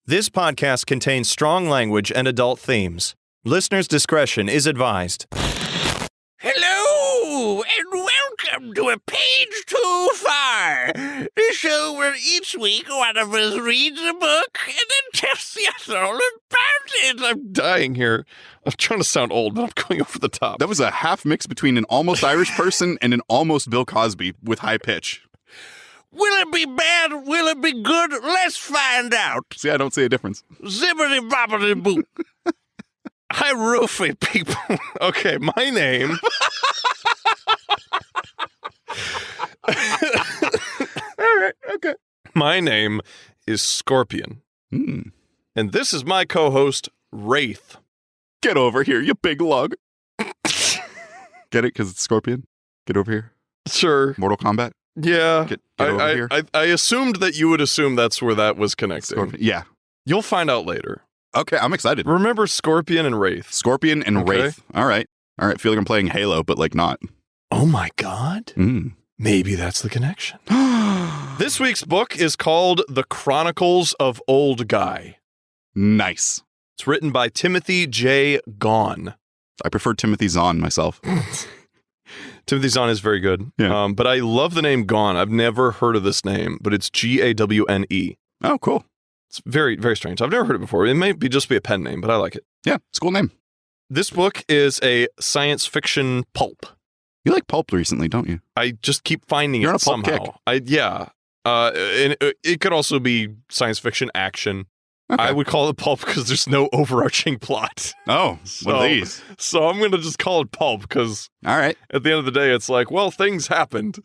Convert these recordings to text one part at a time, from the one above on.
This podcast contains strong language and adult themes. Listener's discretion is advised. Hello, and welcome to A Page Too Far, the show where each week one of us reads a book and then tells the other all about it. I'm dying here. I'm trying to sound old, but I'm going over the top. That was a half mix between an almost Irish person and an almost Bill Cosby with high pitch. Will it be bad? Will it be good? Let's find out. See, I don't see a difference. Zibbity bobbity boo. Hi, roofie people. Okay, my name. All right, okay. My name is Scorpion. Mm. And this is my co-host, Wraith. Get over here, you big lug. Get it? Because it's Scorpion? Get over here. Sure. Mortal Kombat? Yeah. Get over here. I assumed that you would assume that's where that was connecting. Scorpion. Yeah. You'll find out later. Okay, I'm excited. Remember Scorpion and Wraith? Scorpion and Okay. Wraith. All right. Feel like I'm playing Halo, but like not. Oh my God. Mm. Maybe that's the connection. This week's book is called The Chronicles of Old Guy. Nice. It's written by Timothy J. Gaughan. I prefer Timothy Zahn myself. Timothy Zahn is very good. Yeah. But I love the name Gaughan. I've never heard of this name, but it's Gawne. Oh, cool. It's very, very strange. I've never heard it before. It may just be a pen name, but I like it. Yeah, it's a cool name. This book is a science fiction pulp. You like pulp recently, don't you? I just keep finding You're on it a pulp somehow. kick. And it could also be science fiction action. Okay. I would call it pulp because there's no overarching plot. Oh, what are these? So I'm going to just call it pulp because All right. at the end of the day, it's like, well, things happened.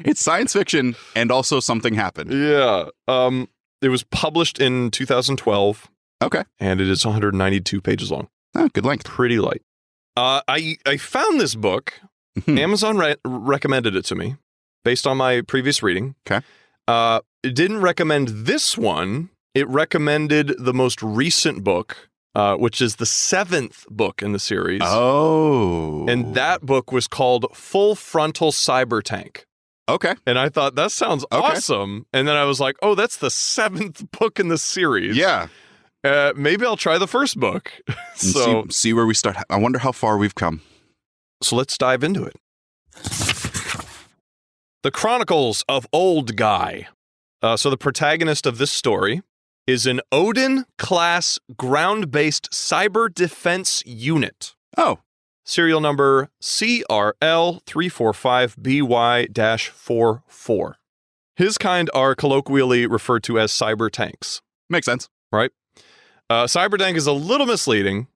It's science fiction and also something happened. Yeah. It was published in 2012. Okay. And it is 192 pages long. Oh, good length. Pretty light. I found this book. Mhm. Amazon recommended it to me based on my previous reading. Okay. It didn't recommend this one. It recommended the most recent book, which is the 7th book in the series. Oh. And that book was called Full Frontal Cyber Tank. Okay. And I thought, that sounds awesome. And then I was like, oh, that's the 7th book in the series. Yeah. Maybe I'll try the first book. And see where we start. I wonder how far we've come. So let's dive into it. The Chronicles of Old Guy. So the protagonist of this story is an Odin-class ground-based cyber defense unit. Oh. Serial number CRL345BY-44. His kind are colloquially referred to as cyber tanks. Makes sense. Right? Cyber tank is a little misleading.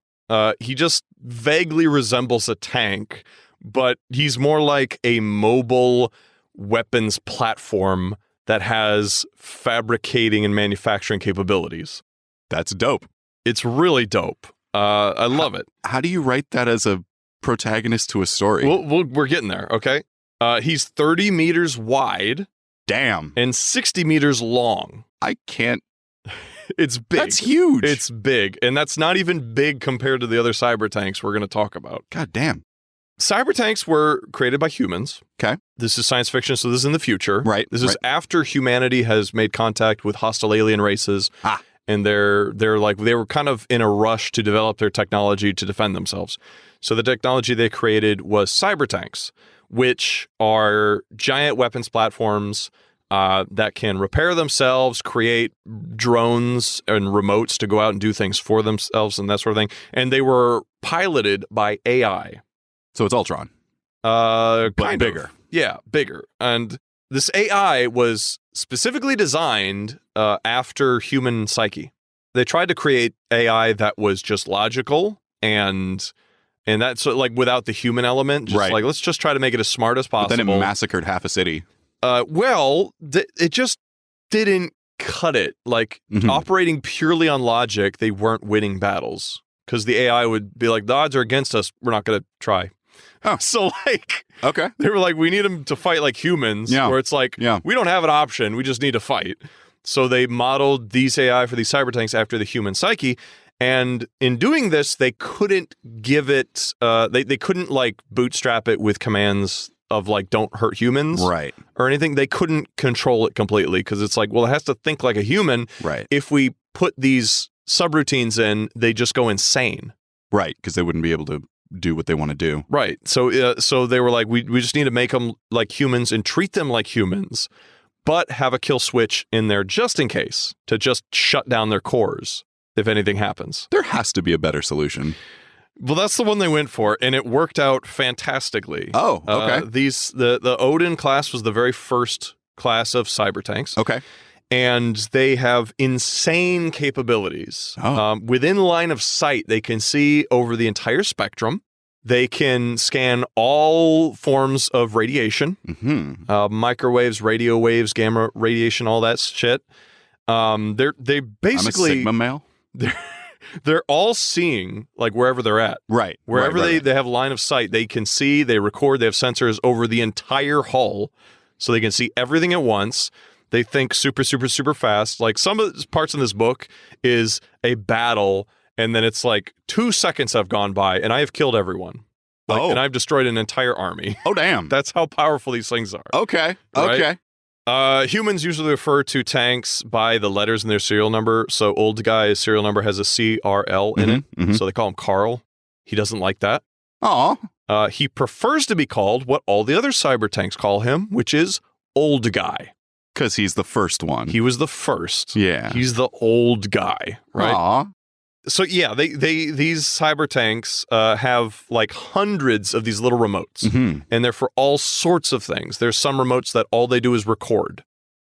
He just vaguely resembles a tank, but he's more like a mobile weapons platform that has fabricating and manufacturing capabilities. That's dope. It's really dope. I love it. How do you write that as a protagonist to a story? We're getting there, okay? He's 30 meters wide. Damn. And 60 meters long. I can't. It's big. That's huge. It's big. And that's not even big compared to the other cyber tanks we're going to talk about. God damn. Cyber tanks were created by humans. Okay. This is science fiction, so this is in the future. Right. This is after humanity has made contact with hostile alien races. And they were kind of in a rush to develop their technology to defend themselves. So the technology they created was cyber tanks, which are giant weapons platforms that can repair themselves, create drones and remotes to go out and do things for themselves and that sort of thing. And they were piloted by AI. So it's Ultron. But bigger. Yeah, bigger. And this AI was specifically designed after human psyche. They tried to create AI that was just logical and that's like without the human element. Just like, let's just try to make it as smart as possible. But then it massacred half a city. It just didn't cut it. Like operating purely on logic, they weren't winning battles because the AI would be like, the odds are against us. We're not going to try. Oh. So like, okay, they were like, we need them to fight like humans. Yeah. Where it's like, we don't have an option. We just need to fight. So they modeled these AI for these cyber tanks after the human psyche. And in doing this, they couldn't give it, they couldn't like bootstrap it with commands of like don't hurt humans Right. or anything. They couldn't control it completely because it's like, well, it has to think like a human. Right. If we put these subroutines in, they just go insane. Right. Because they wouldn't be able to do what they want to do. Right. So they were like, we just need to make them like humans and treat them like humans, but have a kill switch in there just in case to just shut down their cores if anything happens. There has to be a better solution. Well, that's the one they went for, and it worked out fantastically. Oh, okay. The Odin class was the very first class of cyber tanks. Okay. And they have insane capabilities. Oh. Within line of sight, they can see over the entire spectrum. They can scan all forms of radiation, microwaves, radio waves, gamma radiation, all that shit. They basically I'm a Sigma male. They're all seeing like wherever they're at. Right. Wherever right. they have line of sight, they can see, they record, they have sensors over the entire hull, so they can see everything at once. They think super, super, super fast. Like some of the parts in this book is a battle, and then it's like 2 seconds have gone by, and I have killed everyone. And I've destroyed an entire army. Oh, damn. That's how powerful these things are. Okay. Right? Okay. Humans usually refer to tanks by the letters in their serial number. So Old Guy's serial number has a CRL in it. So they call him Carl. He doesn't like that. Aw. He prefers to be called what all the other cyber tanks call him, which is Old Guy. Because he's the first one. He was the first. Yeah. He's the old guy, right? Aw. So yeah, these cyber tanks have like hundreds of these little remotes, and they're for all sorts of things. There's some remotes that all they do is record.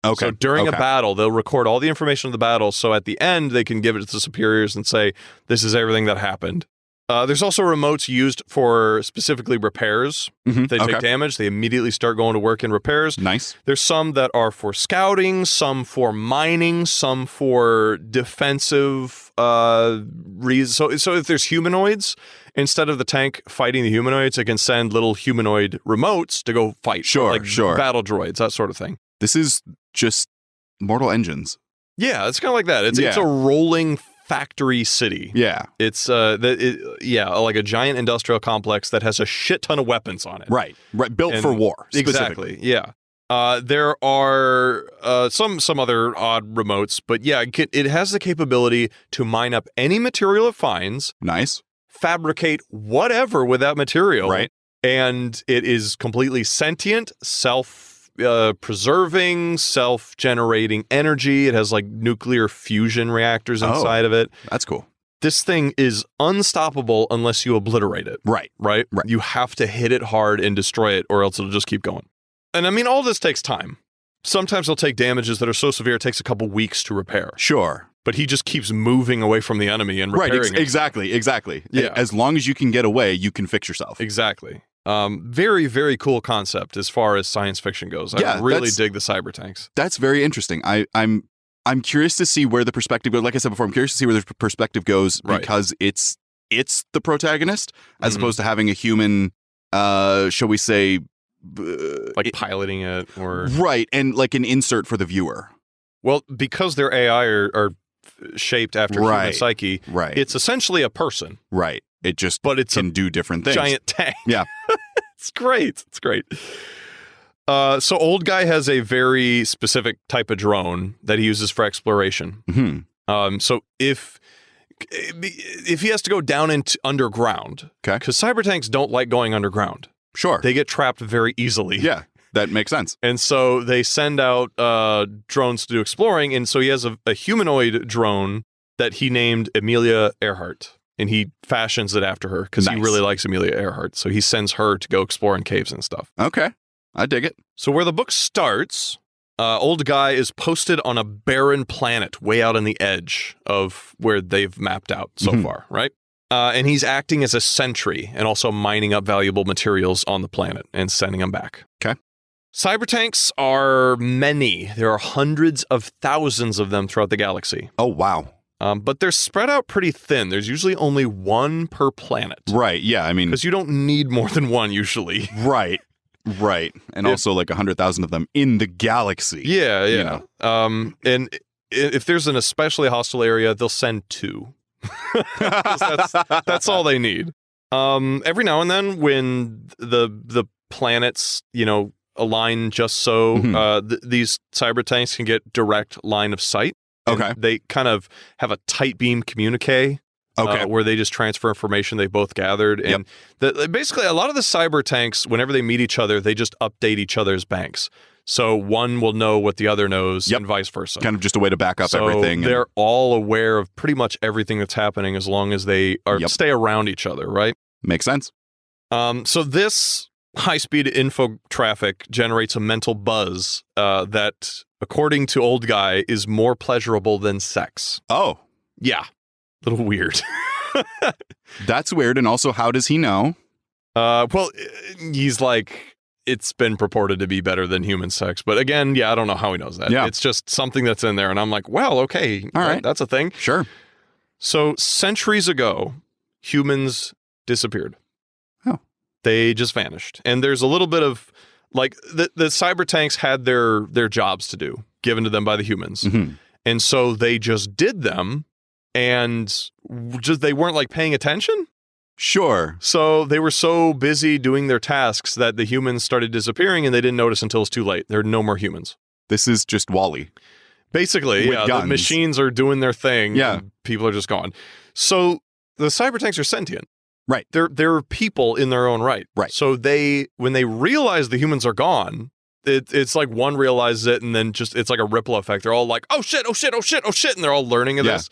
Okay. So during a battle, they'll record all the information of the battle, so at the end they can give it to the superiors and say, "This is everything that happened." There's also remotes used for specifically repairs. If they take damage, they immediately start going to work in repairs. Nice. There's some that are for scouting, some for mining, some for defensive reasons. So if there's humanoids, instead of the tank fighting the humanoids, it can send little humanoid remotes to go fight. Sure. Battle droids, that sort of thing. This is just Mortal Engines. Yeah, it's kind of like that. It's a rolling factory city. Yeah. It's like a giant industrial complex that has a shit ton of weapons on it. Right. Built for war. Exactly. Yeah. There are some other odd remotes, but yeah, it has the capability to mine up any material it finds. Nice. Fabricate whatever with that material. Right. And it is completely sentient, preserving, self-generating energy. It has like nuclear fusion reactors inside of it. That's cool. This thing is unstoppable unless you obliterate it. Right. You have to hit it hard and destroy it, or else it'll just keep going. And I mean, all this takes time. Sometimes they'll take damages that are so severe it takes a couple weeks to repair. Sure. But he just keeps moving away from the enemy and repairing it. Exactly. Yeah. As long as you can get away, you can fix yourself. Exactly. Very, very cool concept as far as science fiction goes. I really dig the cyber tanks. That's very interesting. I'm curious to see where the perspective goes. Like I said before, I'm curious to see where the perspective goes because it's the protagonist as opposed to having a human, shall we say, like piloting it or right, and like an insert for the viewer. Well, because their AI are shaped after human psyche, right? It's essentially a person, right? It just it's can do different things. Giant tank. Yeah. It's great. So Old Guy has a very specific type of drone that he uses for exploration. So if he has to go down into underground, because cyber tanks don't like going underground. Sure. They get trapped very easily. Yeah, that makes sense. And so they send out drones to do exploring, and so he has a humanoid drone that he named Amelia Earhart. And he fashions it after her because he really likes Amelia Earhart. So he sends her to go explore in caves and stuff. Okay. I dig it. So where the book starts, Old Guy is posted on a barren planet way out on the edge of where they've mapped out so far, right? And he's acting as a sentry and also mining up valuable materials on the planet and sending them back. Okay. Cyber tanks are many. There are hundreds of thousands of them throughout the galaxy. Oh, wow. But they're spread out pretty thin. There's usually only one per planet. Right, yeah, I mean... Because you don't need more than one, usually. Right. And also like 100,000 of them in the galaxy. Yeah. You know? And if there's an especially hostile area, they'll send 2. that's all they need. Every now and then, when the planets, align just so. These cyber tanks can get direct line of sight. Okay. They kind of have a tight beam communique. Okay. Where they just transfer information they both gathered. And basically, a lot of the cyber tanks, whenever they meet each other, they just update each other's banks. So one will know what the other knows and vice versa. Kind of just a way to back up everything. They're all aware of pretty much everything that's happening as long as they stay around each other, right? Makes sense. So this high-speed info traffic generates a mental buzz that, according to Old Guy, is more pleasurable than sex. Oh. Yeah. A little weird. That's weird. And also, how does he know? Well, he's like, it's been purported to be better than human sex. But again, I don't know how he knows that. Yeah. It's just something that's in there. And I'm like, well, okay. All right. That's a thing. Sure. So centuries ago, humans disappeared. Oh. They just vanished. And there's a little bit of, like, the cyber tanks had their jobs to do, given to them by the humans. Mm-hmm. And so they just did them. And just they weren't like paying attention. Sure. So they were so busy doing their tasks that the humans started disappearing and they didn't notice until it's too late. There are no more humans. This is just WALL-E. Basically, With guns. The machines are doing their thing. Yeah. And people are just gone. So the cyber tanks are sentient. Right. They're people in their own right. Right. So when they realize the humans are gone, it's like one realizes it and then it's like a ripple effect. They're all like, oh shit, oh shit, oh shit, oh shit. And they're all learning of this.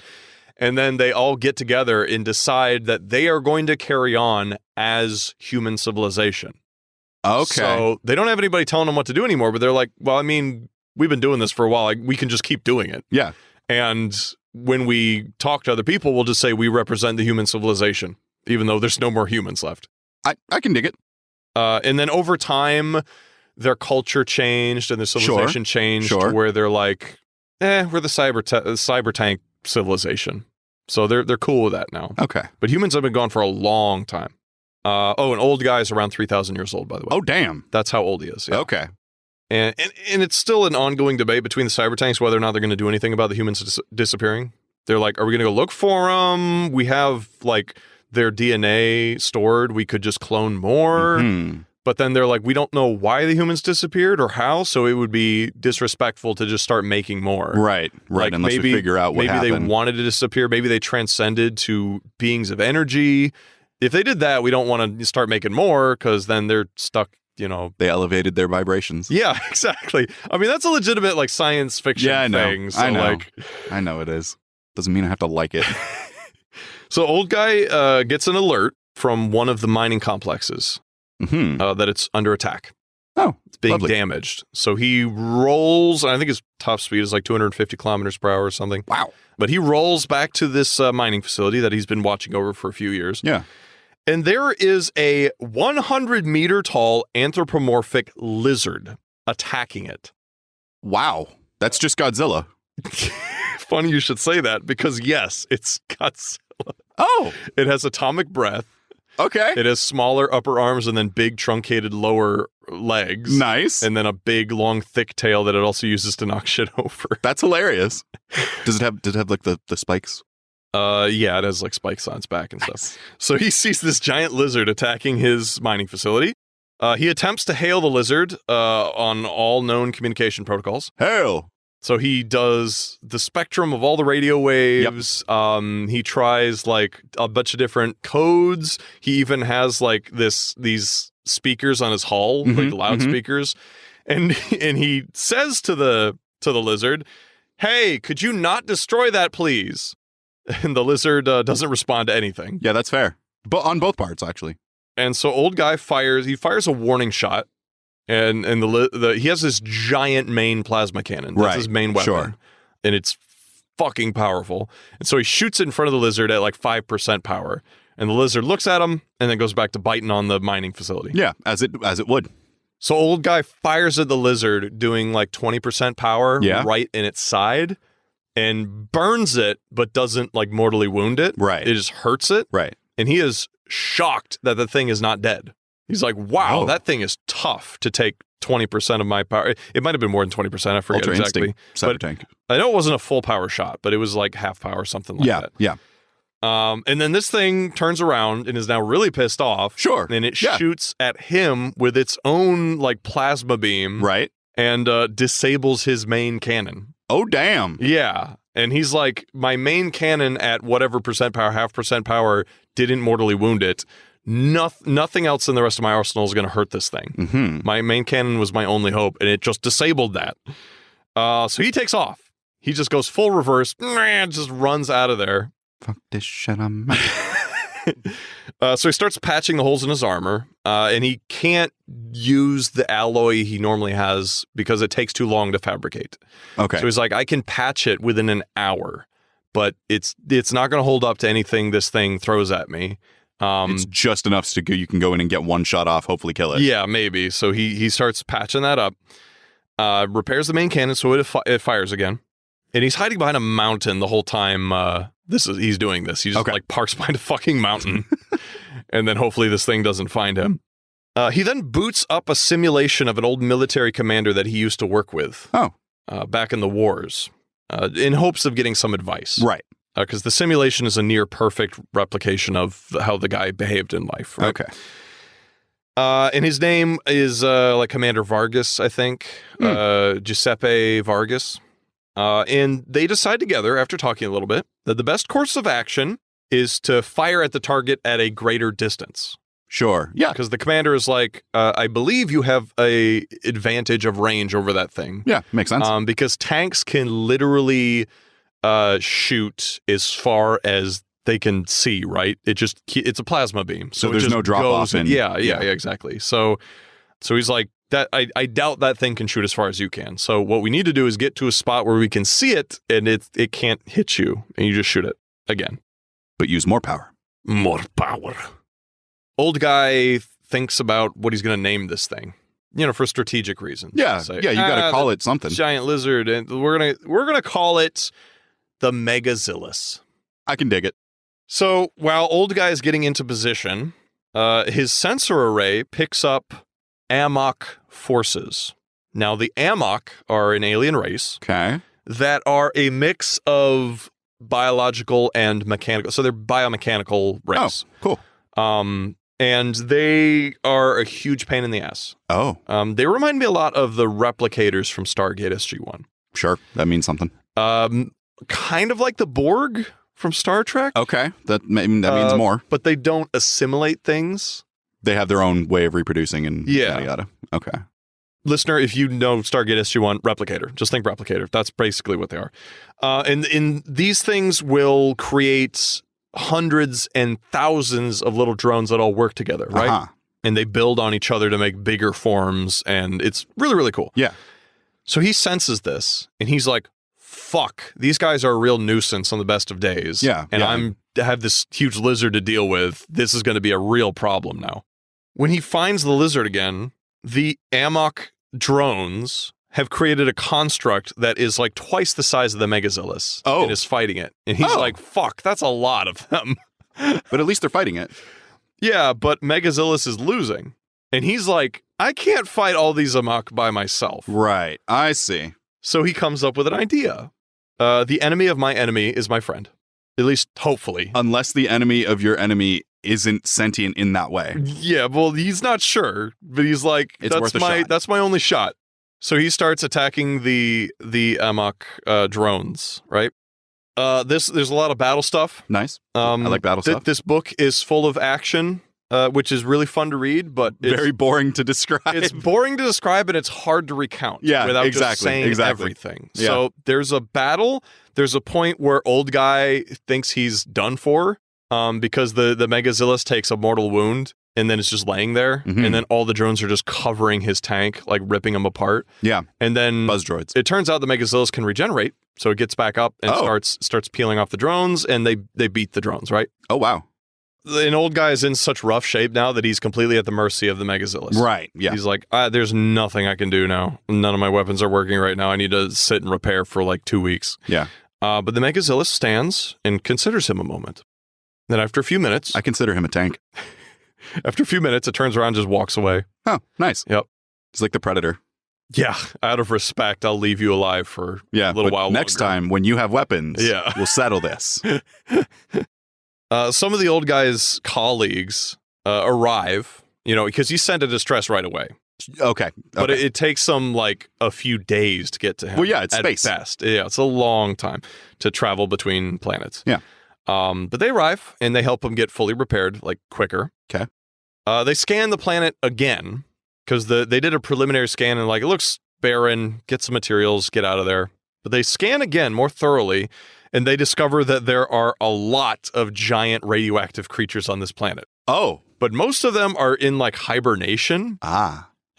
And then they all get together and decide that they are going to carry on as human civilization. Okay. So they don't have anybody telling them what to do anymore, but they're like, well, I mean, we've been doing this for a while. Like, we can just keep doing it. Yeah. And when we talk to other people, we'll just say we represent the human civilization, even though there's no more humans left. I can dig it. And then over time, their culture changed and their civilization changed to where they're like, we're the cyber tank civilization. So they're cool with that now. Okay. But humans have been gone for a long time. An Old Guy is around 3,000 years old, by the way. Oh, damn. That's how old he is. Yeah. Okay. And it's still an ongoing debate between the cyber tanks whether or not they're going to do anything about the humans disappearing. They're like, are we going to go look for them? We have like their DNA stored. We could just clone more. Mm-hmm. But then they're like, we don't know why the humans disappeared or how, so it would be disrespectful to just start making more. Right. Like Unless we figure out what happened. Maybe they wanted to disappear. Maybe they transcended to beings of energy. If they did that, we don't want to start making more because then they're stuck, They elevated their vibrations. Yeah, exactly. I mean, that's a legitimate like science fiction thing. So, I know. I know it is. Doesn't mean I have to like it. So Old Guy gets an alert from one of the mining complexes. That it's under attack. Oh, it's being lovely. damaged. So he rolls, and I think his top speed is like 250 kilometers per hour or something. Wow. But he rolls back to this mining facility that he's been watching over for a few years. Yeah. And there is a 100-meter tall anthropomorphic lizard attacking it. Wow. That's just Godzilla. Funny you should say that because, yes, it's Godzilla. Oh. It has atomic breath. Okay. It has smaller upper arms and then big truncated lower legs. Nice. And then a big, long, thick tail that it also uses to knock shit over. That's hilarious. Does it have like the spikes? Yeah, it has like spikes on its back and stuff. So he sees this giant lizard attacking his mining facility. He attempts to hail the lizard on all known communication protocols. Hail! So he does the spectrum of all the radio waves. Yep. He tries like a bunch of different codes. He even has like these speakers on his hull, like loudspeakers. And he says to the lizard, "Hey, could you not destroy that, please?" And the lizard doesn't respond to anything. Yeah, that's fair. But on both parts, actually. And so Old Guy fires a warning shot. And he has this giant main plasma cannon. That's his main weapon. Sure. And it's fucking powerful. And so he shoots it in front of the lizard at like 5% power. And the lizard looks at him and then goes back to biting on the mining facility. Yeah, as it would. So Old Guy fires at the lizard doing like 20% power right in its side and burns it, but doesn't like mortally wound it. Right. It just hurts it. Right. And he is shocked that the thing is not dead. He's like, wow, that thing is tough to take 20% of my power. It might have been more than 20%. I forget Ultra exactly. Instinct cyber tank. I know it wasn't a full power shot, but it was like half power, something like that. Yeah. And then this thing turns around and is now really pissed off. Sure. And it shoots at him with its own like plasma beam. Right. And disables his main cannon. Oh, damn. Yeah. And he's like, my main cannon at whatever percent power, 0.5% power, didn't mortally wound it. Nothing else in the rest of my arsenal is going to hurt this thing. Mm-hmm. My main cannon was my only hope, and it just disabled that. So he takes off. He just goes full reverse, just runs out of there. Fuck this shit, I'm So he starts patching the holes in his armor, and he can't use the alloy he normally has because it takes too long to fabricate. Okay. So he's like, I can patch it within an hour, but it's not going to hold up to anything this thing throws at me. It's just enough so you can go in and get one shot off, hopefully kill it. Yeah, maybe. So he starts patching that up, repairs the main cannon so it fires again, and he's hiding behind a mountain the whole time. He's doing this. He just like parks behind a fucking mountain, and then hopefully this thing doesn't find him. He then boots up a simulation of an old military commander that he used to work with. Back in the wars, in hopes of getting some advice. Right. Because the simulation is a near perfect replication of how the guy behaved in life. Right? Okay. And his name is like Commander Vargas, I think. Giuseppe Vargas. And they decide together, after talking a little bit, that the best course of action is to fire at the target at a greater distance. Sure. Yeah. Because the commander is like, I believe you have a advantage of range over that thing. Yeah, makes sense. Because tanks can literally shoot as far as they can see, right? It's a plasma beam. So there's no drop off. Yeah, exactly. So he's like, that I doubt that thing can shoot as far as you can. So what we need to do is get to a spot where we can see it and it can't hit you and you just shoot it again. But use more power. More power. Old guy thinks about what he's going to name this thing, for strategic reasons. Yeah, Say, you got to call it something. Giant lizard, and we're gonna call it the Megazillus. I can dig it. So while old guy is getting into position, his sensor array picks up Amok forces. Now the Amok are an alien race. Okay. That are a mix of biological and mechanical. So they're biomechanical race. Oh, cool. And they are a huge pain in the ass. Oh. They remind me a lot of the replicators from Stargate SG-1. Sure, that means something. Kind of like the Borg from Star Trek. Okay, that means more. But they don't assimilate things. They have their own way of reproducing and yada yada. Okay. Listener, if you know Stargate SG-1, replicator. Just think replicator. That's basically what they are. And these things will create hundreds and thousands of little drones that all work together, right? Uh-huh. And they build on each other to make bigger forms, and it's really, really cool. Yeah. So he senses this, and he's like, fuck, these guys are a real nuisance on the best of days. Yeah. And yeah. I have this huge lizard to deal with. This is going to be a real problem now. When he finds the lizard again, the Amok drones have created a construct that is like twice the size of the Megazillus and is fighting it. And he's like, fuck, that's a lot of them. But at least they're fighting it. Yeah, but Megazillus is losing. And he's like, I can't fight all these Amok by myself. Right, I see. So he comes up with an idea. The enemy of my enemy is my friend. At least, hopefully. Unless the enemy of your enemy isn't sentient in that way. Yeah, well, he's not sure. But he's like, that's my only shot. So he starts attacking the Amok drones, right? There's a lot of battle stuff. Nice. I like battle stuff. This book is full of action, which is really fun to read, but it's very boring to describe. It's boring to describe, and it's hard to recount. Yeah, without just saying everything. Yeah. So there's a battle. There's a point where old guy thinks he's done for, because the Megazillus takes a mortal wound. And then it's just laying there. Mm-hmm. And then all the drones are just covering his tank, like ripping him apart. Yeah. And then buzz droids. It turns out the Megazillus can regenerate. So it gets back up and starts peeling off the drones, and they beat the drones, right? Oh, wow. An old guy is in such rough shape now that he's completely at the mercy of the Megazillus. Right. Yeah. He's like, there's nothing I can do now. None of my weapons are working right now. I need to sit and repair for like 2 weeks. Yeah. But the Megazillus stands and considers him a moment. Then after a few minutes... I consider him a tank. After a few minutes, it turns around and just walks away. Oh, nice. Yep. It's like the Predator. Yeah. Out of respect, I'll leave you alive for a little while next longer. time, when you have weapons, we'll settle this. Some of the old guy's colleagues arrive, because he sent a distress right away. Okay. But it takes them like a few days to get to him. Well, yeah, it's at space. Best. Yeah, it's a long time to travel between planets. Yeah. But they arrive and they help him get fully repaired, like quicker. Okay. They scan the planet again because they did a preliminary scan and like it looks barren. Get some materials, get out of there. But they scan again more thoroughly, and they discover that there are a lot of giant radioactive creatures on this planet. Oh. But most of them are in like hibernation.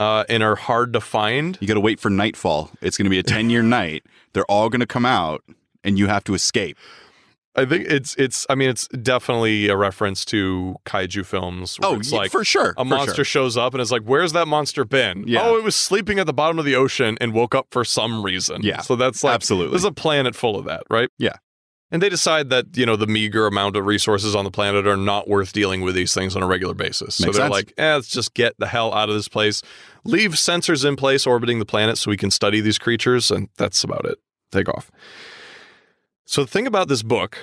And are hard to find. You got to wait for nightfall. It's going to be a 10-year night. They're all going to come out, and you have to escape. I think it's definitely a reference to kaiju films. Where it's like for sure. A monster shows up and it's like, where's that monster been? Yeah. Oh, it was sleeping at the bottom of the ocean and woke up for some reason. Yeah. So that's like, absolutely. There's a planet full of that, right? Yeah. And they decide that, the meager amount of resources on the planet are not worth dealing with these things on a regular basis. Makes so they're sense. like, let's just get the hell out of this place. Leave sensors in place orbiting the planet so we can study these creatures, and that's about it. Take off. So the thing about this book,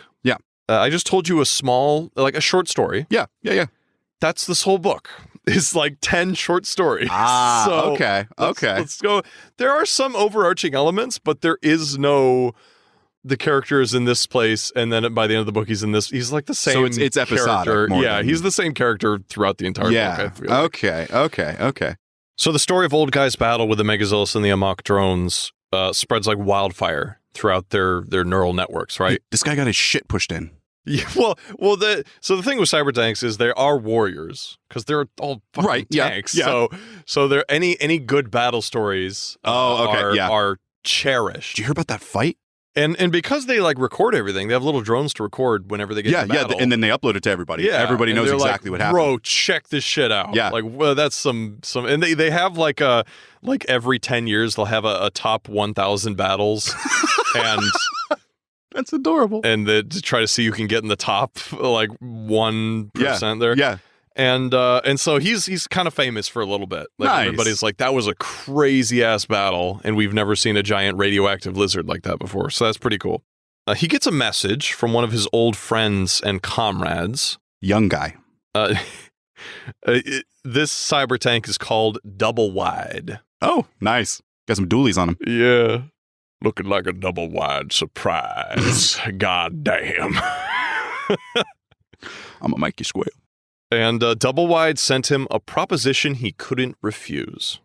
I just told you a short story. Yeah. That's this whole book. It's like 10 short stories. Okay. Let's go. There are some overarching elements, but there is no... The character is in this place, and then by the end of the book, he's in this. He's like the same. So it's episodic. Character. He's the same character throughout the entire book. I feel like. Okay. So the story of Old Guy's battle with the Megazillus and the Amok drones spreads like wildfire throughout their neural networks. Right? This guy got his shit pushed in. Yeah. Well. So the thing with cyber tanks is they are warriors because they're all fucking tanks. Yeah. So there any good battle stories. Are cherished. Did you hear about that fight? And because they like record everything, they have little drones to record whenever they get to battle. And then they upload it to everybody. Yeah, everybody knows exactly what happened. Bro, check this shit out. Yeah, like that's some, and they have like every 10 years they'll have a top 1,000 battles, and that's adorable. And to try to see who can get in the top like 1% there. Yeah. And so he's kind of famous for a little bit. Like nice. Everybody's like, that was a crazy ass battle, and we've never seen a giant radioactive lizard like that before. So that's pretty cool. He gets a message from one of his old friends and comrades. Young guy. This cyber tank is called Double Wide. Oh, nice. Got some dualies on him. Yeah. Looking like a double wide surprise. God damn. I'm gonna make you squeal. And Double Wide sent him a proposition he couldn't refuse.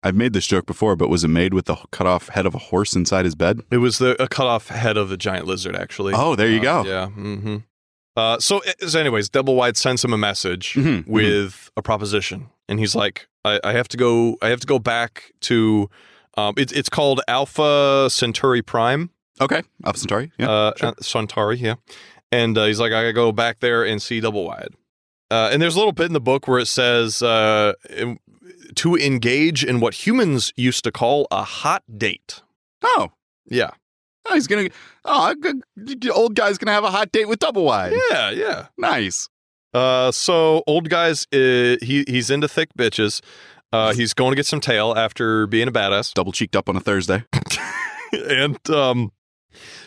I've made this joke before, but was it made with the cut off head of a horse inside his bed? It was a cut off head of the giant lizard, actually. Oh, there you go. Yeah. Mm-hmm. So anyways, Double Wide sends him a message with a proposition, and he's like, "I have to go back to, it's called Alpha Centauri Prime." Okay, Alpha Centauri. Yeah, sure. Centauri. Yeah, and he's like, "I gotta go back there and see Double Wide." And there's a little bit in the book where it says to engage in what humans used to call a hot date. Oh, yeah. Oh, the old guy's gonna have a hot date with Double Wide. Yeah. Nice. So old guy's he's into thick bitches. He's going to get some tail after being a badass. Double cheeked up on a Thursday. And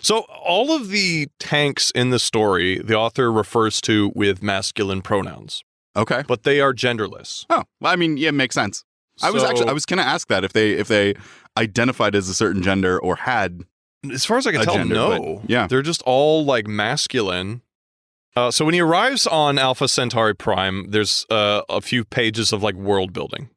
so all of the tanks in the story, the author refers to with masculine pronouns. Okay. But they are genderless. Oh, well, I mean, yeah, makes sense. I was going to ask that if they identified as a certain gender or had. As far as I can tell, gender, no. Yeah. They're just all like masculine. So when he arrives on Alpha Centauri Prime, there's a few pages of like world building.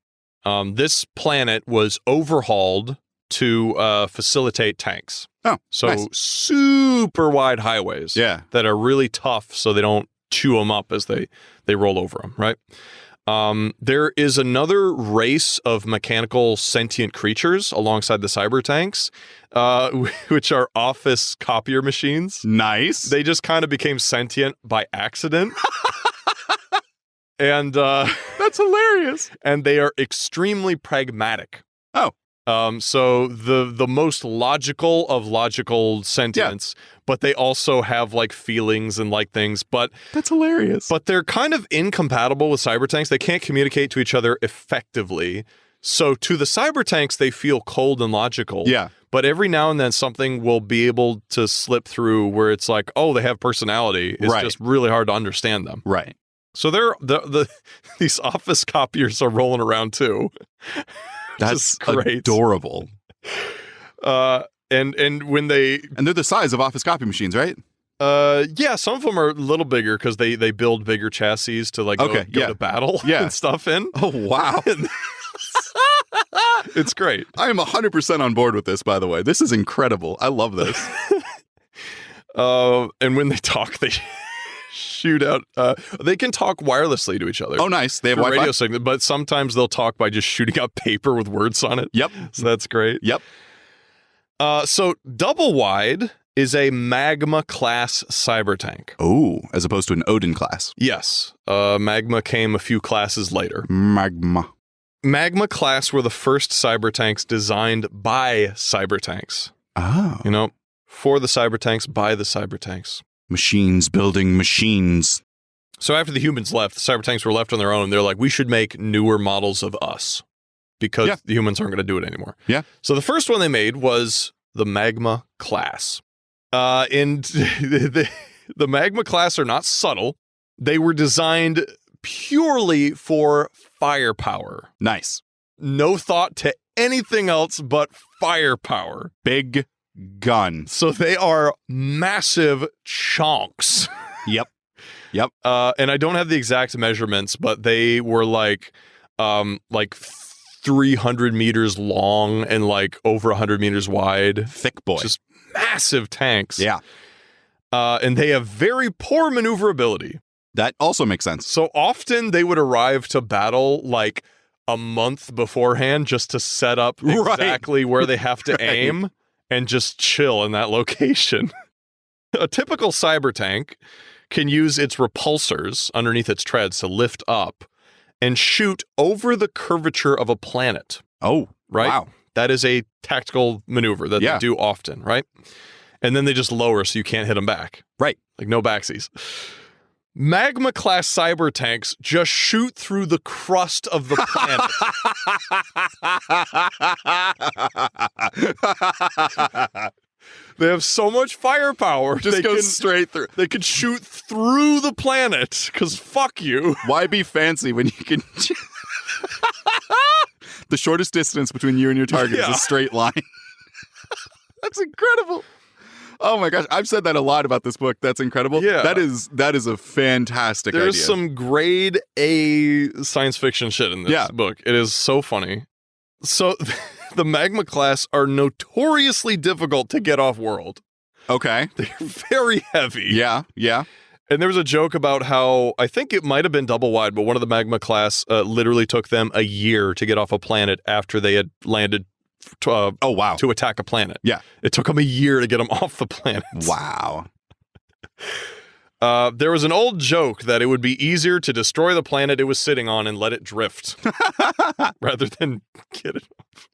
This planet was overhauled to facilitate tanks. Oh, so nice. Super wide highways. Yeah. That are really tough, so they don't chew them up as they roll over them. Right. There is another race of mechanical sentient creatures alongside the cyber tanks, which are office copier machines. Nice. They just kind of became sentient by accident. And that's hilarious. And they are extremely pragmatic. Oh. So the most logical of logical sentience, but they also have like feelings and like things, but that's hilarious. But they're kind of incompatible with cyber tanks. They can't communicate to each other effectively. So to the cyber tanks, they feel cold and logical. Yeah. But every now and then something will be able to slip through where it's like, oh, they have personality. It's just really hard to understand them. Right. So these office copiers are rolling around too. That's great. Adorable. And when they're the size of office copy machines, right? Yeah, some of them are a little bigger because they build bigger chassis to like go to battle and stuff in. Oh, wow. It's great. I am 100% on board with this, by the way. This is incredible. I love this. And when they talk, they shoot out. They can talk wirelessly to each other. Oh, nice. They have Wi-Fi? Radio signal, but sometimes they'll talk by just shooting out paper with words on it. Yep. So that's great. Yep. So Double Wide is a Magma class cyber tank. Oh, as opposed to an Odin class. Yes. Magma came a few classes later. Magma class were the first cyber tanks designed by cyber tanks. Oh. You know, for the cyber tanks, by the cyber tanks. Machines building machines. So after the humans left, the cyber tanks were left on their own. They're like, we should make newer models of us because the humans aren't going to do it anymore. Yeah. So the first one they made was the Magma class. And the Magma class are not subtle. They were designed purely for firepower. Nice. No thought to anything else but firepower. Big gun. So they are massive chonks. Yep. And I don't have the exact measurements, but they were like 300 meters long and like over 100 meters wide. Thick boy. Just massive tanks. Yeah. And they have very poor maneuverability. That also makes sense. So often they would arrive to battle like a month beforehand just to set up exactly where they have to aim and just chill in that location. A typical cyber tank can use its repulsors underneath its treads to lift up and shoot over the curvature of a planet. Oh, right? Wow. That is a tactical maneuver that they do often, right? And then they just lower so you can't hit them back. Right. Like no backsies. Magma class cyber tanks just shoot through the crust of the planet. They have so much firepower. Just goes straight through. They could shoot through the planet, because fuck you. Why be fancy when you can... The shortest distance between you and your target is a straight line. That's incredible. Oh my gosh, I've said that a lot about this book. That's incredible. Yeah. That is a fantastic idea. There's some grade A science fiction shit in this book. It is so funny. So the Magma class are notoriously difficult to get off world. Okay. They're very heavy. Yeah. And there was a joke about how, I think it might have been Double Wide, but one of the Magma class literally took them a year to get off a planet after they had landed to attack a planet. Yeah. It took them a year to get them off the planet. Wow. There was an old joke that it would be easier to destroy the planet it was sitting on and let it drift rather than get it off.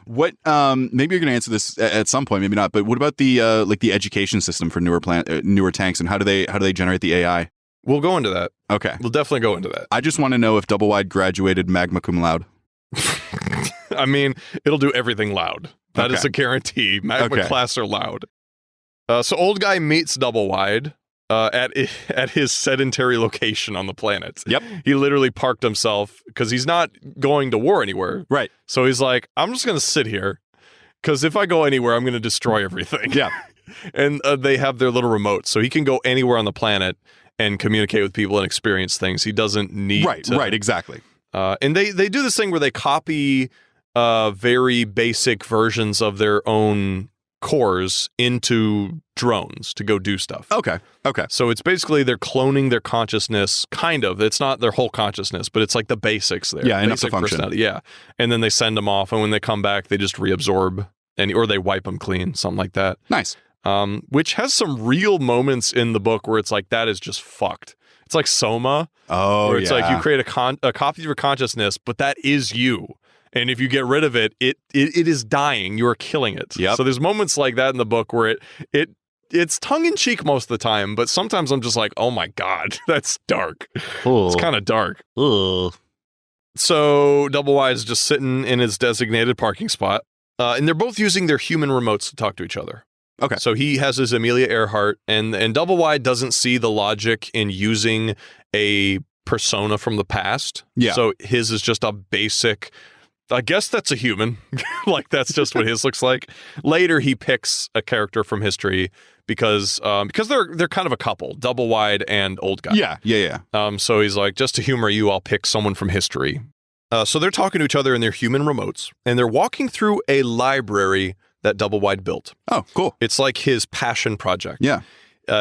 What maybe you're going to answer this at some point, maybe not, but what about the the education system for newer tanks, and how do they generate the AI? We'll go into that. Okay. We'll definitely go into that. I just want to know if Double Wide graduated magna cum laude. I mean, it'll do everything loud. That is a guarantee. Magma class are loud. So Old Guy meets Double Wide at his sedentary location on the planet. Yep. He literally parked himself because he's not going to war anywhere. Right. So he's like, I'm just going to sit here because if I go anywhere, I'm going to destroy everything. Yeah. And they have their little remote, so he can go anywhere on the planet and communicate with people and experience things. He doesn't need to. Right, exactly. And they do this thing where they copy very basic versions of their own cores into drones to go do stuff. Okay. So it's basically they're cloning their consciousness, kind of. It's not their whole consciousness, but it's like the basics there. Yeah, enough to function. Yeah. And then they send them off, and when they come back, they just reabsorb, or they wipe them clean, something like that. Nice. Which has some real moments in the book where it's like, that is just fucked. It's like Soma. Oh, where it's like you create a copy of your consciousness, but that is you. And if you get rid of it, it is dying. You are killing it. Yep. So there's moments like that in the book where it's tongue-in-cheek most of the time, but sometimes I'm just like, oh my God, that's dark. Ooh. It's kind of dark. Ooh. So Double Wide is just sitting in his designated parking spot. And they're both using their human remotes to talk to each other. Okay. So he has his Amelia Earhart, and Double Wide doesn't see the logic in using a persona from the past. Yeah. So his is just a basic, I guess that's a human. Like, that's just what his looks like. Later, he picks a character from history because they're kind of a couple, Double Wide and Old Guy. Yeah. So he's like, just to humor you, I'll pick someone from history. So they're talking to each other in their human remotes, and they're walking through a library that Double Wide built. Oh, cool. It's like his passion project. Yeah.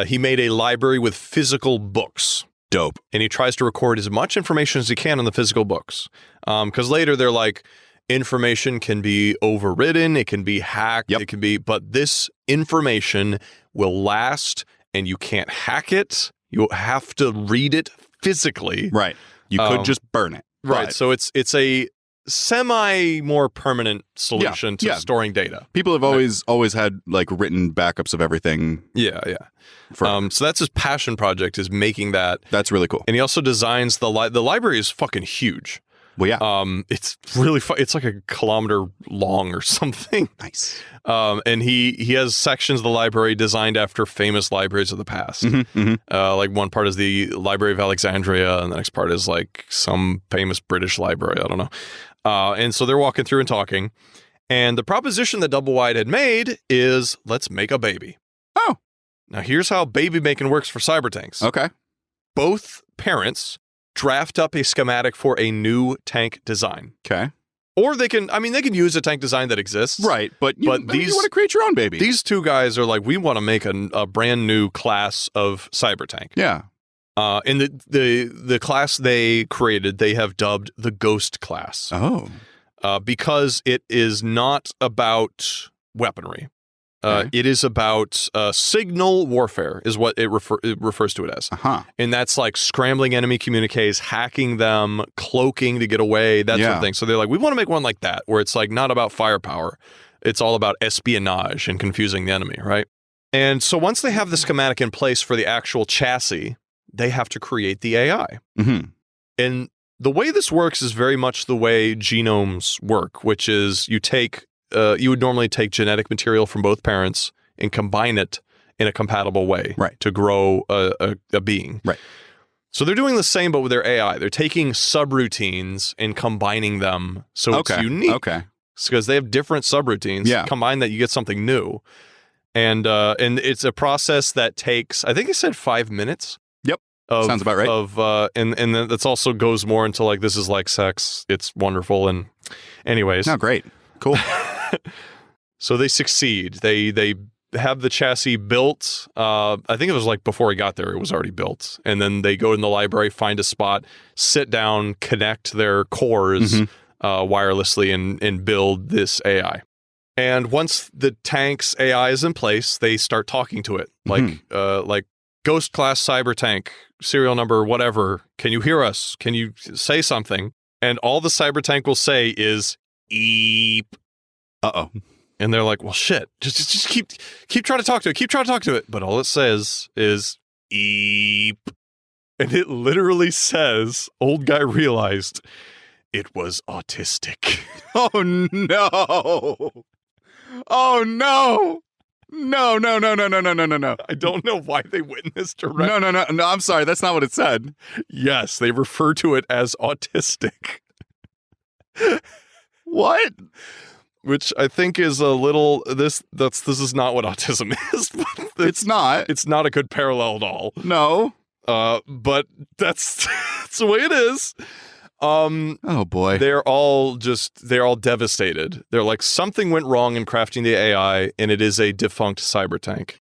He made a library with physical books. Dope. And he tries to record as much information as he can on the physical books. Because later they're like, information can be overridden, it can be hacked, it can be, but this information will last, and you can't hack it. You have to read it physically. Right. You could just burn it. Right. But So it's a semi more permanent solution to storing data. people have always had like written backups of everything. Yeah. So that's his passion project, is making that. That's really cool. And he also designs the library is fucking huge. Well, yeah. It's really it's like a kilometer long or something. Nice. And he has sections of the library designed after famous libraries of the past. Like one part is the Library of Alexandria, and the next part is like some famous British library. I don't know. And so they're walking through and talking. And the proposition that Double Wide had made is, let's make a baby. Oh. Now here's how baby making works for cyber tanks. Okay. Both parents draft up a schematic for a new tank design. Okay. Or they can use a tank design that exists. Right. But you want to create your own baby. These two guys are like, we want to make a brand new class of cyber tank. Yeah. And the class they created, they have dubbed the Ghost class. Oh. Because it is not about weaponry. It is about signal warfare is what it refers to it as. And that's like scrambling enemy communiques, hacking them, cloaking to get away, that sort of thing. So they're like, we want to make one like that, where it's like not about firepower. It's all about espionage and confusing the enemy, right? And so once they have the schematic in place for the actual chassis, they have to create the AI. And the way this works is very much the way genomes work, which is you would normally take genetic material from both parents and combine it in a compatible way to grow a being. Right. So they're doing the same, but with their AI. They're taking subroutines and combining them so it's unique. Okay. Because they have different subroutines. Yeah. Combine that, you get something new. And it's a process that takes, I think it said 5 minutes. Yep. Sounds about right. And then that's also goes more into like, this is like sex. It's wonderful. And anyways. No, great. Cool. So they succeed. They have the chassis built. I think it was like before he got there, it was already built. And then they go in the library, find a spot, sit down, connect their cores wirelessly and build this AI. And once the tank's AI is in place, they start talking to it. Like Ghost class cyber tank, serial number, whatever. Can you hear us? Can you say something? And all the cyber tank will say is eep. Uh-oh. And they're like, well, shit, just keep trying to talk to it. Keep trying to talk to it. But all it says is eep. And it literally says, Old Guy realized it was autistic. Oh, no. Oh, no. No. I don't know why they went in this direction. No, I'm sorry. That's not what it said. Yes, they refer to it as autistic. What? Which I think is a little this is not what autism is. It's not. It's not a good parallel at all. No. But that's the way it is. Oh boy. They're all devastated. They're like, something went wrong in crafting the AI, and it is a defunct cyber tank.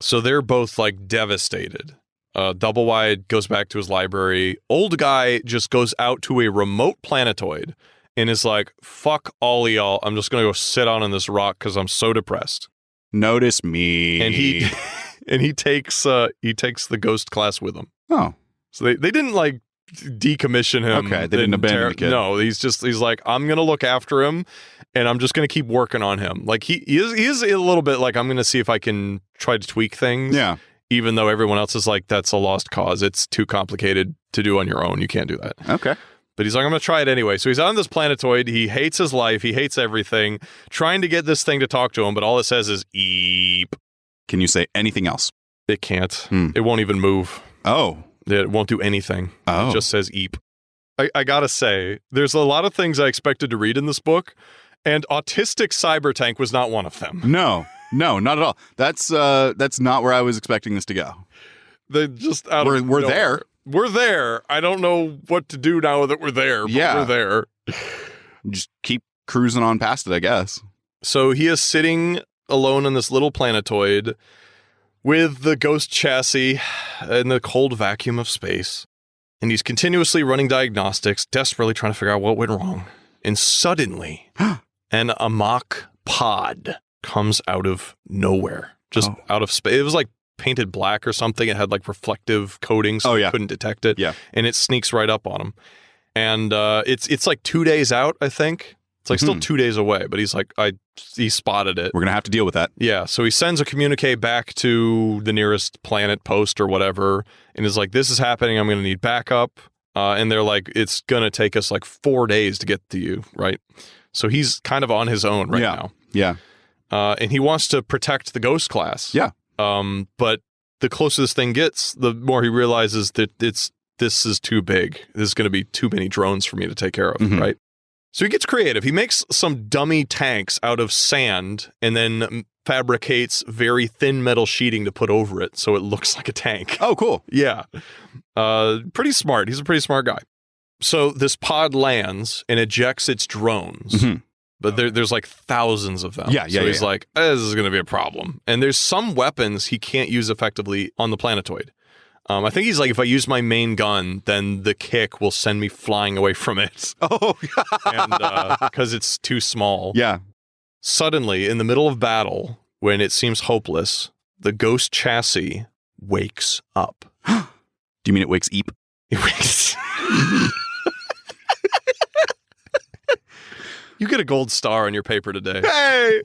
So they're both like devastated. Double Wide goes back to his library. Old Guy just goes out to a remote planetoid and is like, fuck all of y'all. I'm just going to go sit on this rock because I'm so depressed. Notice me. And he takes the Ghost class with him. Oh. So they didn't like decommission him. Okay, they didn't abandon the kid. No, he's like, I'm going to look after him and I'm just going to keep working on him. Like he is a little bit like, I'm going to see if I can try to tweak things. Yeah. Even though everyone else is like, that's a lost cause. It's too complicated to do on your own. You can't do that. Okay. But he's like, I'm going to try it anyway. So he's on this planetoid. He hates his life. He hates everything. Trying to get this thing to talk to him, but all it says is eep. Can you say anything else? It can't. It won't even move. Oh. It won't do anything. Oh. It just says eep. I gotta say, there's a lot of things I expected to read in this book, and autistic cyber tank was not one of them. No, not at all. That's not where I was expecting this to go. They just out We're of nowhere. there. We're there. I don't know what to do now that we're there, but we're there. Just keep cruising on past it, I guess. So he is sitting alone on this little planetoid with the ghost chassis in the cold vacuum of space. And he's continuously running diagnostics, desperately trying to figure out what went wrong. And suddenly, an amok pod comes out of nowhere. Just out of space. It was like painted black or something. It had like reflective coating, so you couldn't detect it. Yeah. And it sneaks right up on him. And it's like 2 days out, I think. It's like still 2 days away, but he's like, he spotted it. We're going to have to deal with that. Yeah, so he sends a communique back to the nearest planet post or whatever, and is like, this is happening, I'm going to need backup. And they're like, it's going to take us like 4 days to get to you, right? So he's kind of on his own right now. Yeah. And he wants to protect the ghost class. Yeah. But the closer this thing gets, the more he realizes that this is too big. This is going to be too many drones for me to take care of, right? So he gets creative. He makes some dummy tanks out of sand and then fabricates very thin metal sheeting to put over it so it looks like a tank. Oh, cool. Yeah. Pretty smart. He's a pretty smart guy. So this pod lands and ejects its drones. But there's like thousands of them. So he's like, this is going to be a problem. And there's some weapons he can't use effectively on the planetoid. I think he's like, if I use my main gun, then the kick will send me flying away from it. Oh, and because it's too small. Yeah. Suddenly, in the middle of battle, when it seems hopeless, the ghost chassis wakes up. Do you mean it wakes eep? It wakes. You get a gold star on your paper today. Hey!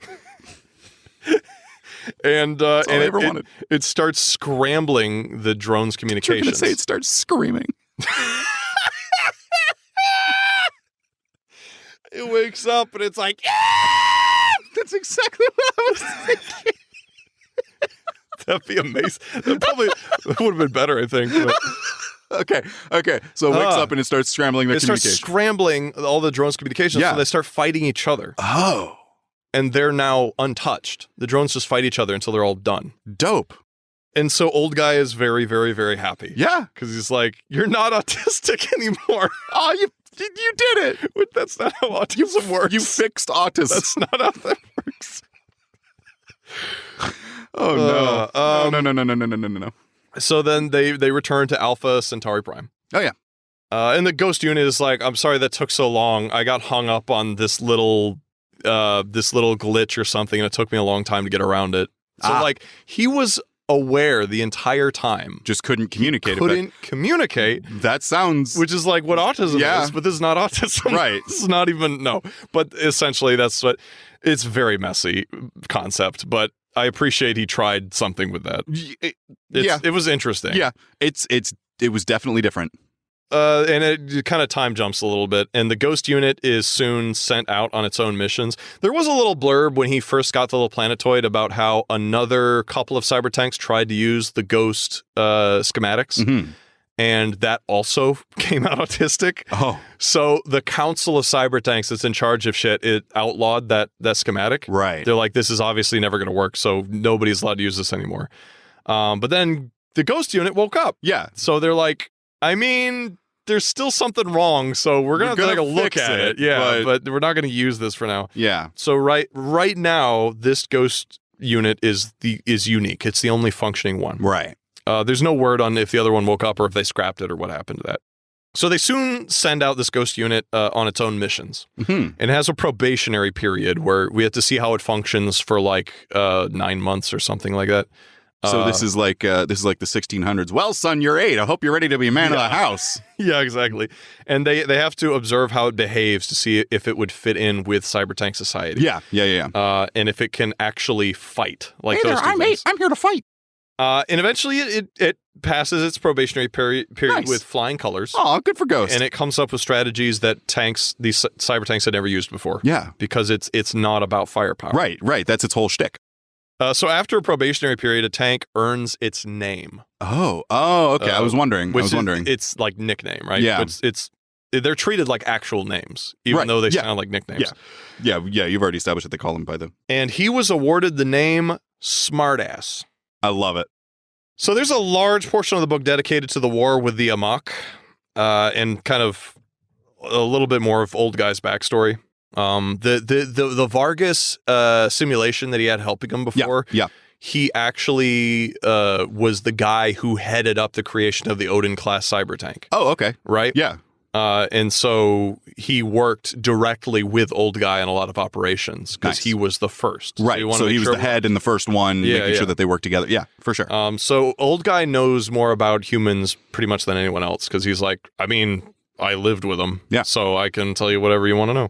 And it starts scrambling the drone's communications. You're going to say it starts screaming. It wakes up and it's like, that's exactly what I was thinking. That'd be amazing. That would have been better, I think. But. Okay. So it wakes up and it starts scrambling the communications. It starts scrambling all the drones' communications, so they start fighting each other. Oh. And they're now untouched. The drones just fight each other until they're all done. Dope. And so Old Guy is very, very, very happy. Yeah. Because he's like, you're not autistic anymore. Oh, you did it. But that's not how autism works. You fixed autism. That's not how that works. Oh, no. No. So then they return to Alpha Centauri Prime. Oh, yeah. And the ghost unit is like, I'm sorry that took so long. I got hung up on this little glitch or something, and it took me a long time to get around it. So like he was aware the entire time. Just couldn't communicate. Communicate. That sounds... Which is like what autism is, but this is not autism. Right. This is not even, no. But essentially that's what, it's very messy concept, but I appreciate he tried something with that. It was interesting. Yeah. It was definitely different. And it kind of time jumps a little bit, and the ghost unit is soon sent out on its own missions. There was a little blurb when he first got the little planetoid about how another couple of cyber tanks tried to use the ghost schematics, and that also came out autistic. Oh. So the Council of Cyber Tanks that's in charge of shit, it outlawed that schematic. Right. They're like, this is obviously never going to work, so nobody's allowed to use this anymore. But then the ghost unit woke up. Yeah. So they're like, I mean, there's still something wrong, so we're going to take a look at it. Yeah, but we're not going to use this for now. Yeah. So right now, this ghost unit is unique. It's the only functioning one. Right. There's no word on if the other one woke up or if they scrapped it or what happened to that. So they soon send out this ghost unit on its own missions. And it has a probationary period where we have to see how it functions for like 9 months or something like that. So this is like the 1600s. Well, son, you're 8. I hope you're ready to be a man of the house. Yeah, exactly. And they have to observe how it behaves to see if it would fit in with cybertank society. Yeah. And if it can actually fight. Like hey those there, I'm 8. I'm here to fight. And eventually it passes its probationary period Nice. with flying colors. Oh, good for Ghost. And it comes up with strategies that these cyber tanks had never used before. Yeah. Because it's not about firepower. Right. That's its whole shtick. So after a probationary period, a tank earns its name. Oh, okay. I was wondering. It's like nickname, right? Yeah. They're treated like actual names, even though they sound like nicknames. Yeah. You've already established that they call them by them. And he was awarded the name Smartass. I love it. So there's a large portion of the book dedicated to the war with the Amok, and kind of a little bit more of Old Guy's backstory. The Vargas simulation that he had helping him before. Yeah. He actually was the guy who headed up the creation of the Odin class cyber tank. Oh, okay. Right? Yeah. And so he worked directly with Old Guy on a lot of operations because he was the first. Right. So he was the head in the first one, making sure that they work together. Yeah, for sure. So Old Guy knows more about humans pretty much than anyone else because he's like, I lived with them. Yeah. So I can tell you whatever you want to know.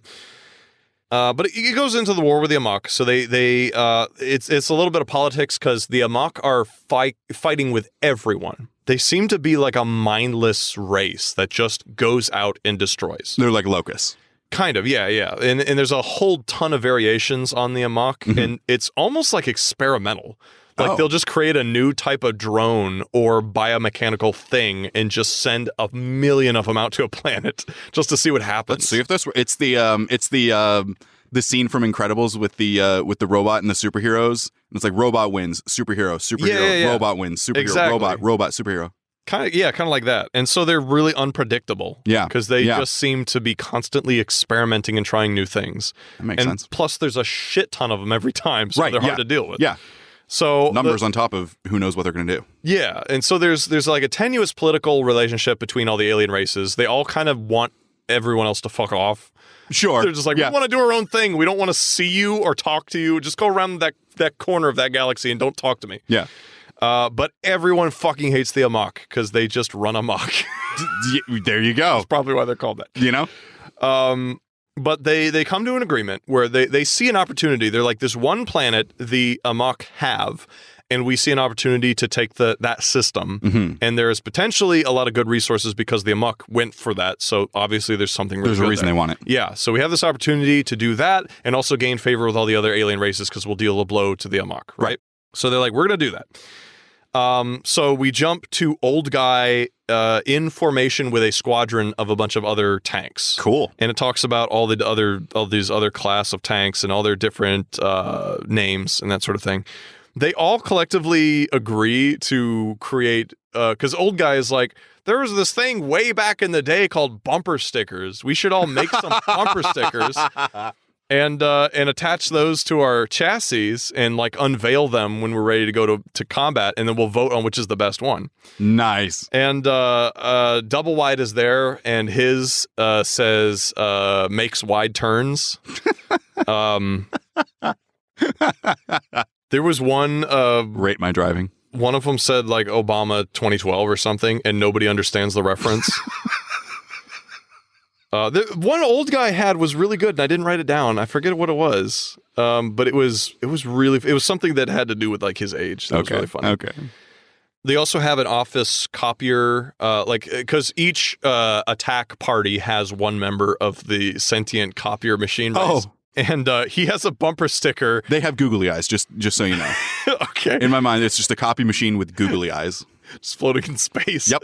But it goes into the war with the Amok. So it's a little bit of politics because the Amok are fighting with everyone. They seem to be like a mindless race that just goes out and destroys. They're like locusts. Kind of, yeah. And there's a whole ton of variations on the Amok, and it's almost like experimental. Like they'll just create a new type of drone or biomechanical thing and just send 1 million of them out to a planet just to see what happens. Let's see if this. It's the scene from Incredibles with the robot and the superheroes. And it's like robot wins, superhero, robot wins, superhero, exactly. robot, superhero. Kind of like that. And so they're really unpredictable. Yeah. Because they just seem to be constantly experimenting and trying new things. That makes sense. Plus, there's a shit ton of them every time, so they're hard to deal with. Yeah. So numbers on top of who knows what they're going to do. Yeah. And so there's like a tenuous political relationship between all the alien races. They all kind of want everyone else to fuck off. Sure. They're just like, we want to do our own thing. We don't want to see you or talk to you. Just go around that corner of that galaxy and don't talk to me. Yeah. But everyone fucking hates the Amok because they just run amok. There you go. That's probably why they're called that. You know? But they come to an agreement where they see an opportunity. They're like, this one planet the Amok have, and we see an opportunity to take that system. And there is potentially a lot of good resources because the Amok went for that. So obviously there's something really There's a reason they want it. Yeah. So we have this opportunity to do that and also gain favor with all the other alien races because we'll deal a blow to the Amok, right? So they're like, we're going to do that. So we jump to Old Guy in formation with a squadron of a bunch of other tanks. Cool. And it talks about all these other class of tanks and all their different names and that sort of thing. They all collectively agree to create, because Old Guy is like, there was this thing way back in the day called bumper stickers. We should all make some bumper stickers. And attach those to our chassis and like unveil them when we're ready to go to combat, and then we'll vote on which is the best one. Nice. And Double Wide is there, and his says makes wide turns. There was one rate my driving. One of them said like Obama 2012 or something, and nobody understands the reference. The one Old Guy had was really good, and I didn't write it down. I forget what it was, but it was something that had to do with like his age. That was really funny. Okay. They also have an office copier, because each attack party has one member of the sentient copier machine race. Oh. And he has a bumper sticker. They have googly eyes, just so you know. Okay. In my mind, it's just a copy machine with googly eyes. Just floating in space. Yep.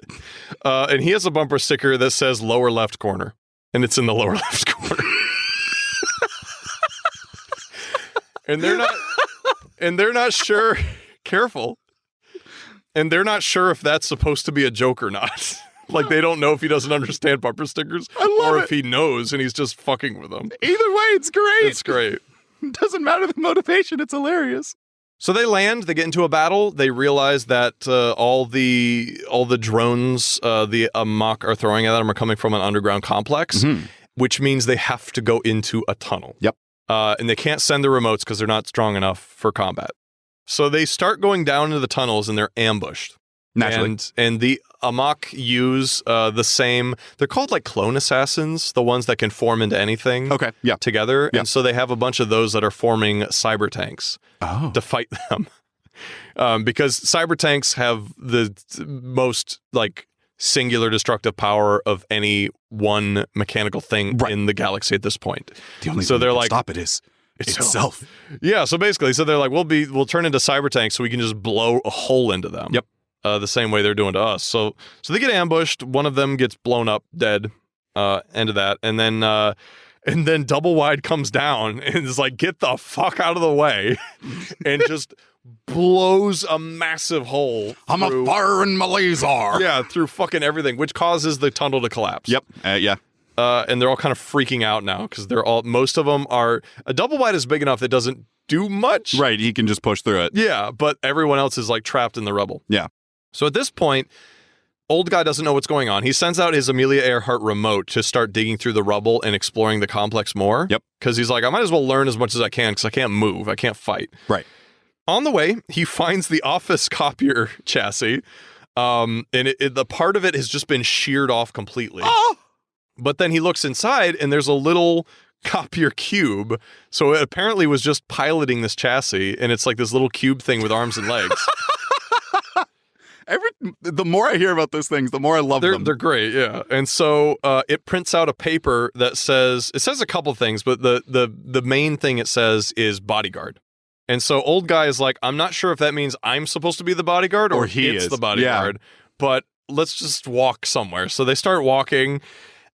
And he has a bumper sticker that says lower left corner. And it's in the lower left corner. And they're not sure. Careful. And they're not sure if that's supposed to be a joke or not. Like, they don't know if he doesn't understand bumper stickers or if he knows and he's just fucking with them. Either way, it's great. It's great. It doesn't matter the motivation. It's hilarious. So they land, they get into a battle. They realize that all the drones the Amok are throwing at them are coming from an underground complex, which means they have to go into a tunnel. Yep. And they can't send the remotes because they're not strong enough for combat. So they start going down into the tunnels and they're ambushed. Naturally. And the Amok use the same, they're called like clone assassins, the ones that can form into anything together. And so they have a bunch of those that are forming cyber tanks to fight them. Because cyber tanks have the most like singular destructive power of any one mechanical thing in the galaxy at this point. The only so thing they're that can like, stop it is itself. Yeah, so basically, they're like, we'll turn into cyber tanks so we can just blow a hole into them. Yep. The same way they're doing to us. So they get ambushed. One of them gets blown up, dead. End of that, and then Double Wide comes down and is like, get the fuck out of the way, and just blows a massive hole. I'm a firing my laser. Yeah, through fucking everything, which causes the tunnel to collapse. Yep. Yeah. And they're all kind of freaking out now because most of them are. A Double Wide is big enough that doesn't do much. Right. He can just push through it. Yeah, but everyone else is like trapped in the rubble. Yeah. So at this point, Old Guy doesn't know what's going on. He sends out his Amelia Earhart remote to start digging through the rubble and exploring the complex more. Yep. Because he's like, I might as well learn as much as I can because I can't move. I can't fight. Right. On the way, he finds the office copier chassis, and the part of it has just been sheared off completely. Oh! But then he looks inside, and there's a little copier cube. So it apparently was just piloting this chassis, and it's like this little cube thing with arms and legs. The more I hear about those things, the more I love them. They're great, yeah. And so it prints out a paper that says a couple things, but the main thing it says is bodyguard. And so Old Guy is like, I'm not sure if that means I'm supposed to be the bodyguard or it's the bodyguard, but let's just walk somewhere. So they start walking,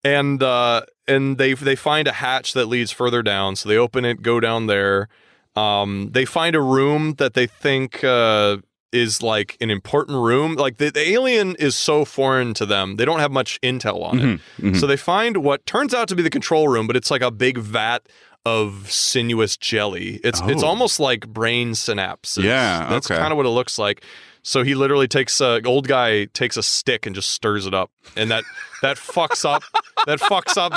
and they find a hatch that leads further down. So they open it, go down there. They find a room that they think is like an important room. Like the alien is so foreign to them, they don't have much intel on it. Mm-hmm. So they find what turns out to be the control room, but it's like a big vat of sinuous jelly. It's almost like brain synapses. Yeah, that's kind of what it looks like. So he literally Old Guy takes a stick and just stirs it up, and that fucks up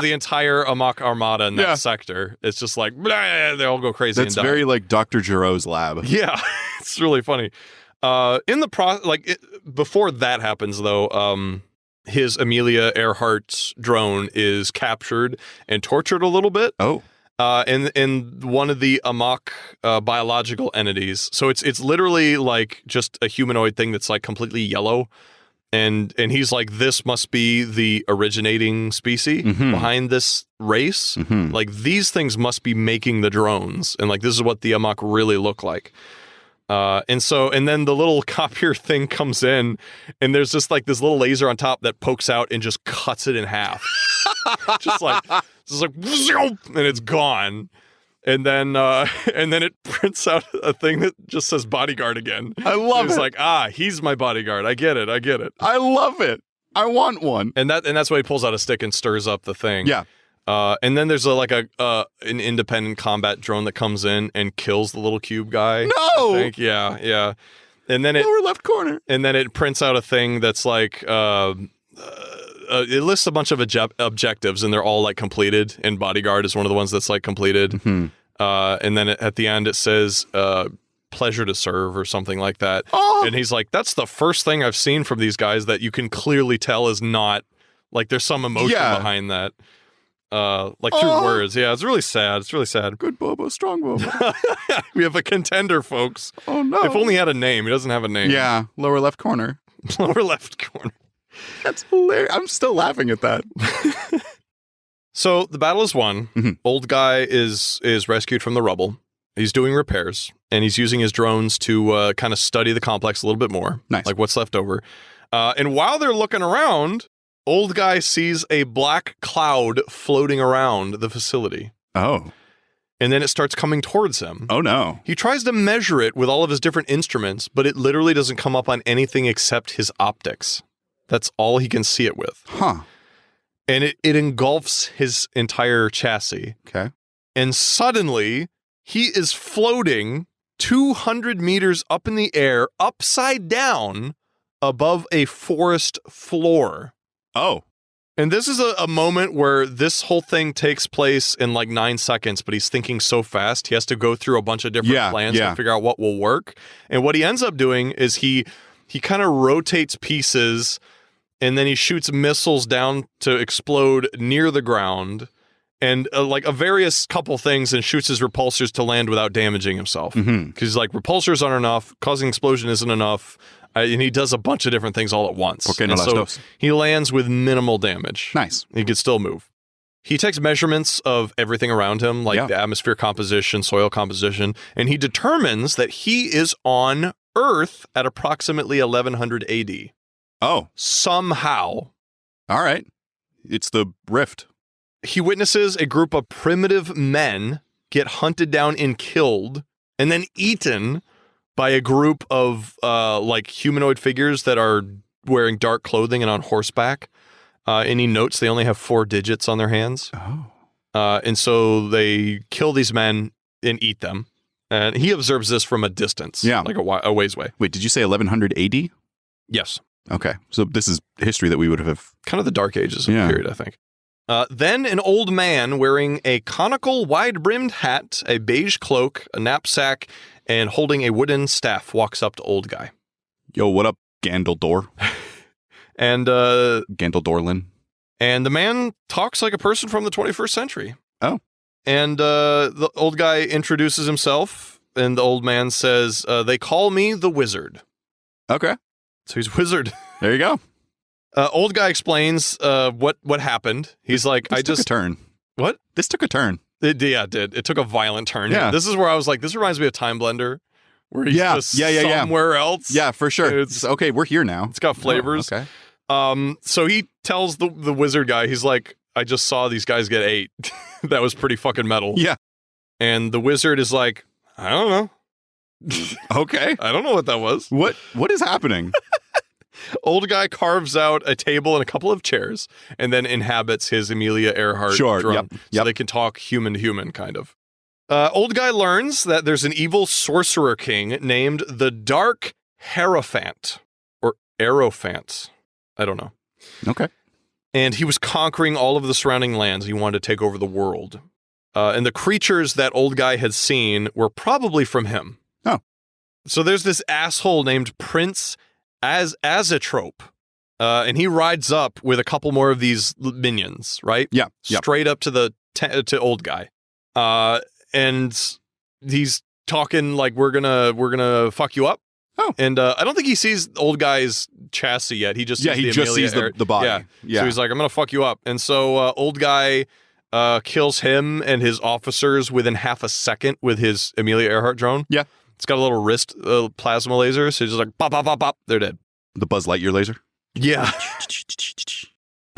the entire Amok Armada in that sector. It's just like blah, they all go crazy. That's and die. very like Dr. Giroux's lab. Yeah, it's really funny. Before that happens though, his Amelia Earhart's drone is captured and tortured a little bit. Oh. In one of the Amok biological entities. So it's literally like just a humanoid thing that's like completely yellow. And he's like, this must be the originating species behind this race. Mm-hmm. Like these things must be making the drones. And like this is what the Amok really look like. And then the little copier thing comes in, and there's just like this little laser on top that pokes out and just cuts it in half. just like, and it's gone. And then it prints out a thing that just says bodyguard again. I love it. It's like, he's my bodyguard. I get it. I love it. I want one. And that's why he pulls out a stick and stirs up the thing. Yeah. And then there's an independent combat drone that comes in and kills the little cube guy. No! I think. Yeah. And then lower left corner. And then it prints out a thing that's like it lists a bunch of objectives, and they're all like completed. And bodyguard is one of the ones that's like completed. Mm-hmm. And then at the end it says pleasure to serve or something like that. Oh! And he's like, that's the first thing I've seen from these guys that you can clearly tell is not like there's some emotion behind that. Through words. Yeah, it's really sad. Good Bobo, strong Bobo. We have a contender, folks. Oh, no. If only he had a name. He doesn't have a name. Yeah, lower left corner. Lower left corner. That's hilarious. I'm still laughing at that. So the battle is won. Mm-hmm. Old Guy is rescued from the rubble. He's doing repairs, and he's using his drones to kind of study the complex a little bit more. Nice. Like what's left over. And while they're looking around, Old Guy sees a black cloud floating around the facility. Oh. And then it starts coming towards him. Oh, no. He tries to measure it with all of his different instruments, but it literally doesn't come up on anything except his optics. That's all he can see it with. Huh. And it engulfs his entire chassis. Okay. And suddenly, he is floating 200 meters up in the air, upside down, above a forest floor. Oh. And this is a moment where this whole thing takes place in like 9 seconds, but he's thinking so fast, he has to go through a bunch of different plans to figure out what will work. And what he ends up doing is he kind of rotates pieces, and then he shoots missiles down to explode near the ground. and like a various couple things, and shoots his repulsors to land without damaging himself. Because he's like, repulsors aren't enough, causing explosion isn't enough, and he does a bunch of different things all at once. Okay, no, and so he lands with minimal damage. Nice. He can still move. He takes measurements of everything around him, like the atmosphere composition, soil composition, and he determines that he is on Earth at approximately 1100 AD. Oh. Somehow. All right. It's the rift. He witnesses a group of primitive men get hunted down and killed, and then eaten by a group of like humanoid figures that are wearing dark clothing and on horseback. And he notes they only have 4 digits on their hands. Oh. And so they kill these men and eat them. And he observes this from a distance, like a ways away. Wait, did you say 1100 AD? Yes. Okay, so this is history that we would have... Kind of the Dark Ages period, I think. Then an old man wearing a conical, wide-brimmed hat, a beige cloak, a knapsack, and holding a wooden staff walks up to Old Guy. Yo, what up, Gandaldor? And Gandaldorlin. And the man talks like a person from the 21st century. Oh. And the old guy introduces himself, and the old man says, they call me the Wizard. Okay. So he's Wizard. There you go. Old guy explains what happened. He's like, this took a turn. What? This took a turn. It did. It took a violent turn. Yeah. This is where I was like, this reminds me of Time Blender, where he's just somewhere else. Yeah, for sure. It's okay, we're here now. It's got flavors. Oh, okay. So he tells the wizard guy, he's like, I just saw these guys get ate. That was pretty fucking metal. Yeah. And the wizard is like, I don't know. Okay. I don't know what that was. What is happening? Old guy carves out a table and a couple of chairs and then inhabits his Amelia Earhart drone. So they can talk human to human, kind of. Old guy learns that there's an evil sorcerer king named the Dark Hierophant. Or Aerophant. I don't know. Okay. And he was conquering all of the surrounding lands. He wanted to take over the world. And the creatures that old guy had seen were probably from him. Oh. So there's this asshole named Prince Azetrope. And he rides up with a couple more of these minions, right? Yeah. Straight up to to old guy. And he's talking like, we're gonna fuck you up. Oh. And I don't think he sees old guy's chassis yet. He just sees the body. Yeah. So he's like, I'm gonna fuck you up. And so old guy kills him and his officers within half a second with his Amelia Earhart drone. Yeah. It's got a little wrist plasma laser, so he's just like pop, pop, pop, pop. They're dead. The Buzz Lightyear laser. Yeah.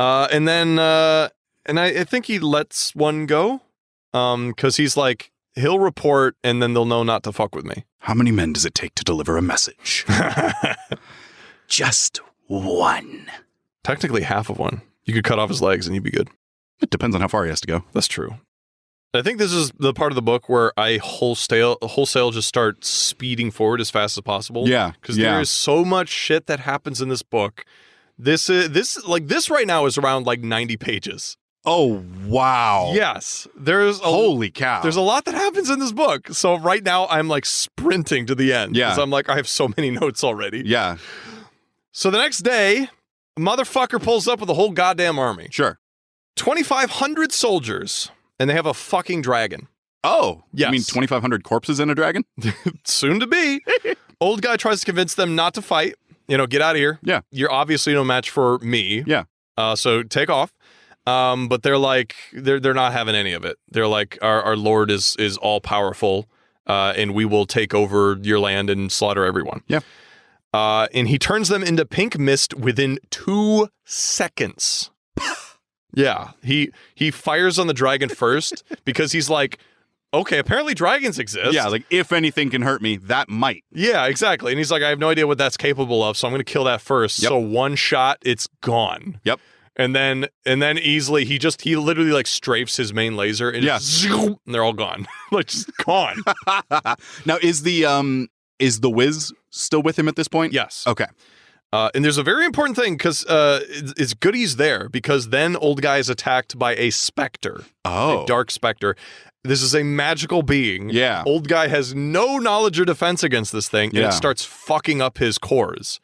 And then I think he lets one go. Because he's like, he'll report and then they'll know not to fuck with me. How many men does it take to deliver a message? Just one. Technically half of one. You could cut off his legs and he'd be good. It depends on how far he has to go. That's true. I think this is the part of the book where I wholesale just start speeding forward as fast as possible. Yeah. Because there is so much shit that happens in this book. This right now is around like 90 pages. Oh, wow. Yes. Holy cow. There's a lot that happens in this book. So right now I'm like sprinting to the end. Yeah. Because I'm like, I have so many notes already. Yeah. So the next day, a motherfucker pulls up with a whole goddamn army. Sure. 2,500 soldiers, and they have a fucking dragon. Oh. Yes. You mean 2,500 corpses in a dragon? Soon to be. Old guy tries to convince them not to fight. Get out of here. Yeah. You're obviously no match for me. Yeah. So take off. But they're like, they're not having any of it. They're like, our Lord is all powerful, and we will take over your land and slaughter everyone. Yeah. And he turns them into pink mist within 2 seconds. Yeah. He fires on the dragon first because he's like, okay, apparently dragons exist. Yeah, like if anything can hurt me, that might. Yeah, exactly. And he's like, I have no idea what that's capable of, so I'm going to kill that first. Yep. So one shot, it's gone. Yep. And then easily he literally like strafes his main laser and and they're all gone. Like just gone. Now is the Wiz still with him at this point? Yes. Okay. And there's a very important thing because it's good he's there because then old guy is attacked by a specter. Oh. A dark specter. This is a magical being. Yeah. Old guy has no knowledge or defense against this thing and it starts fucking up his cores.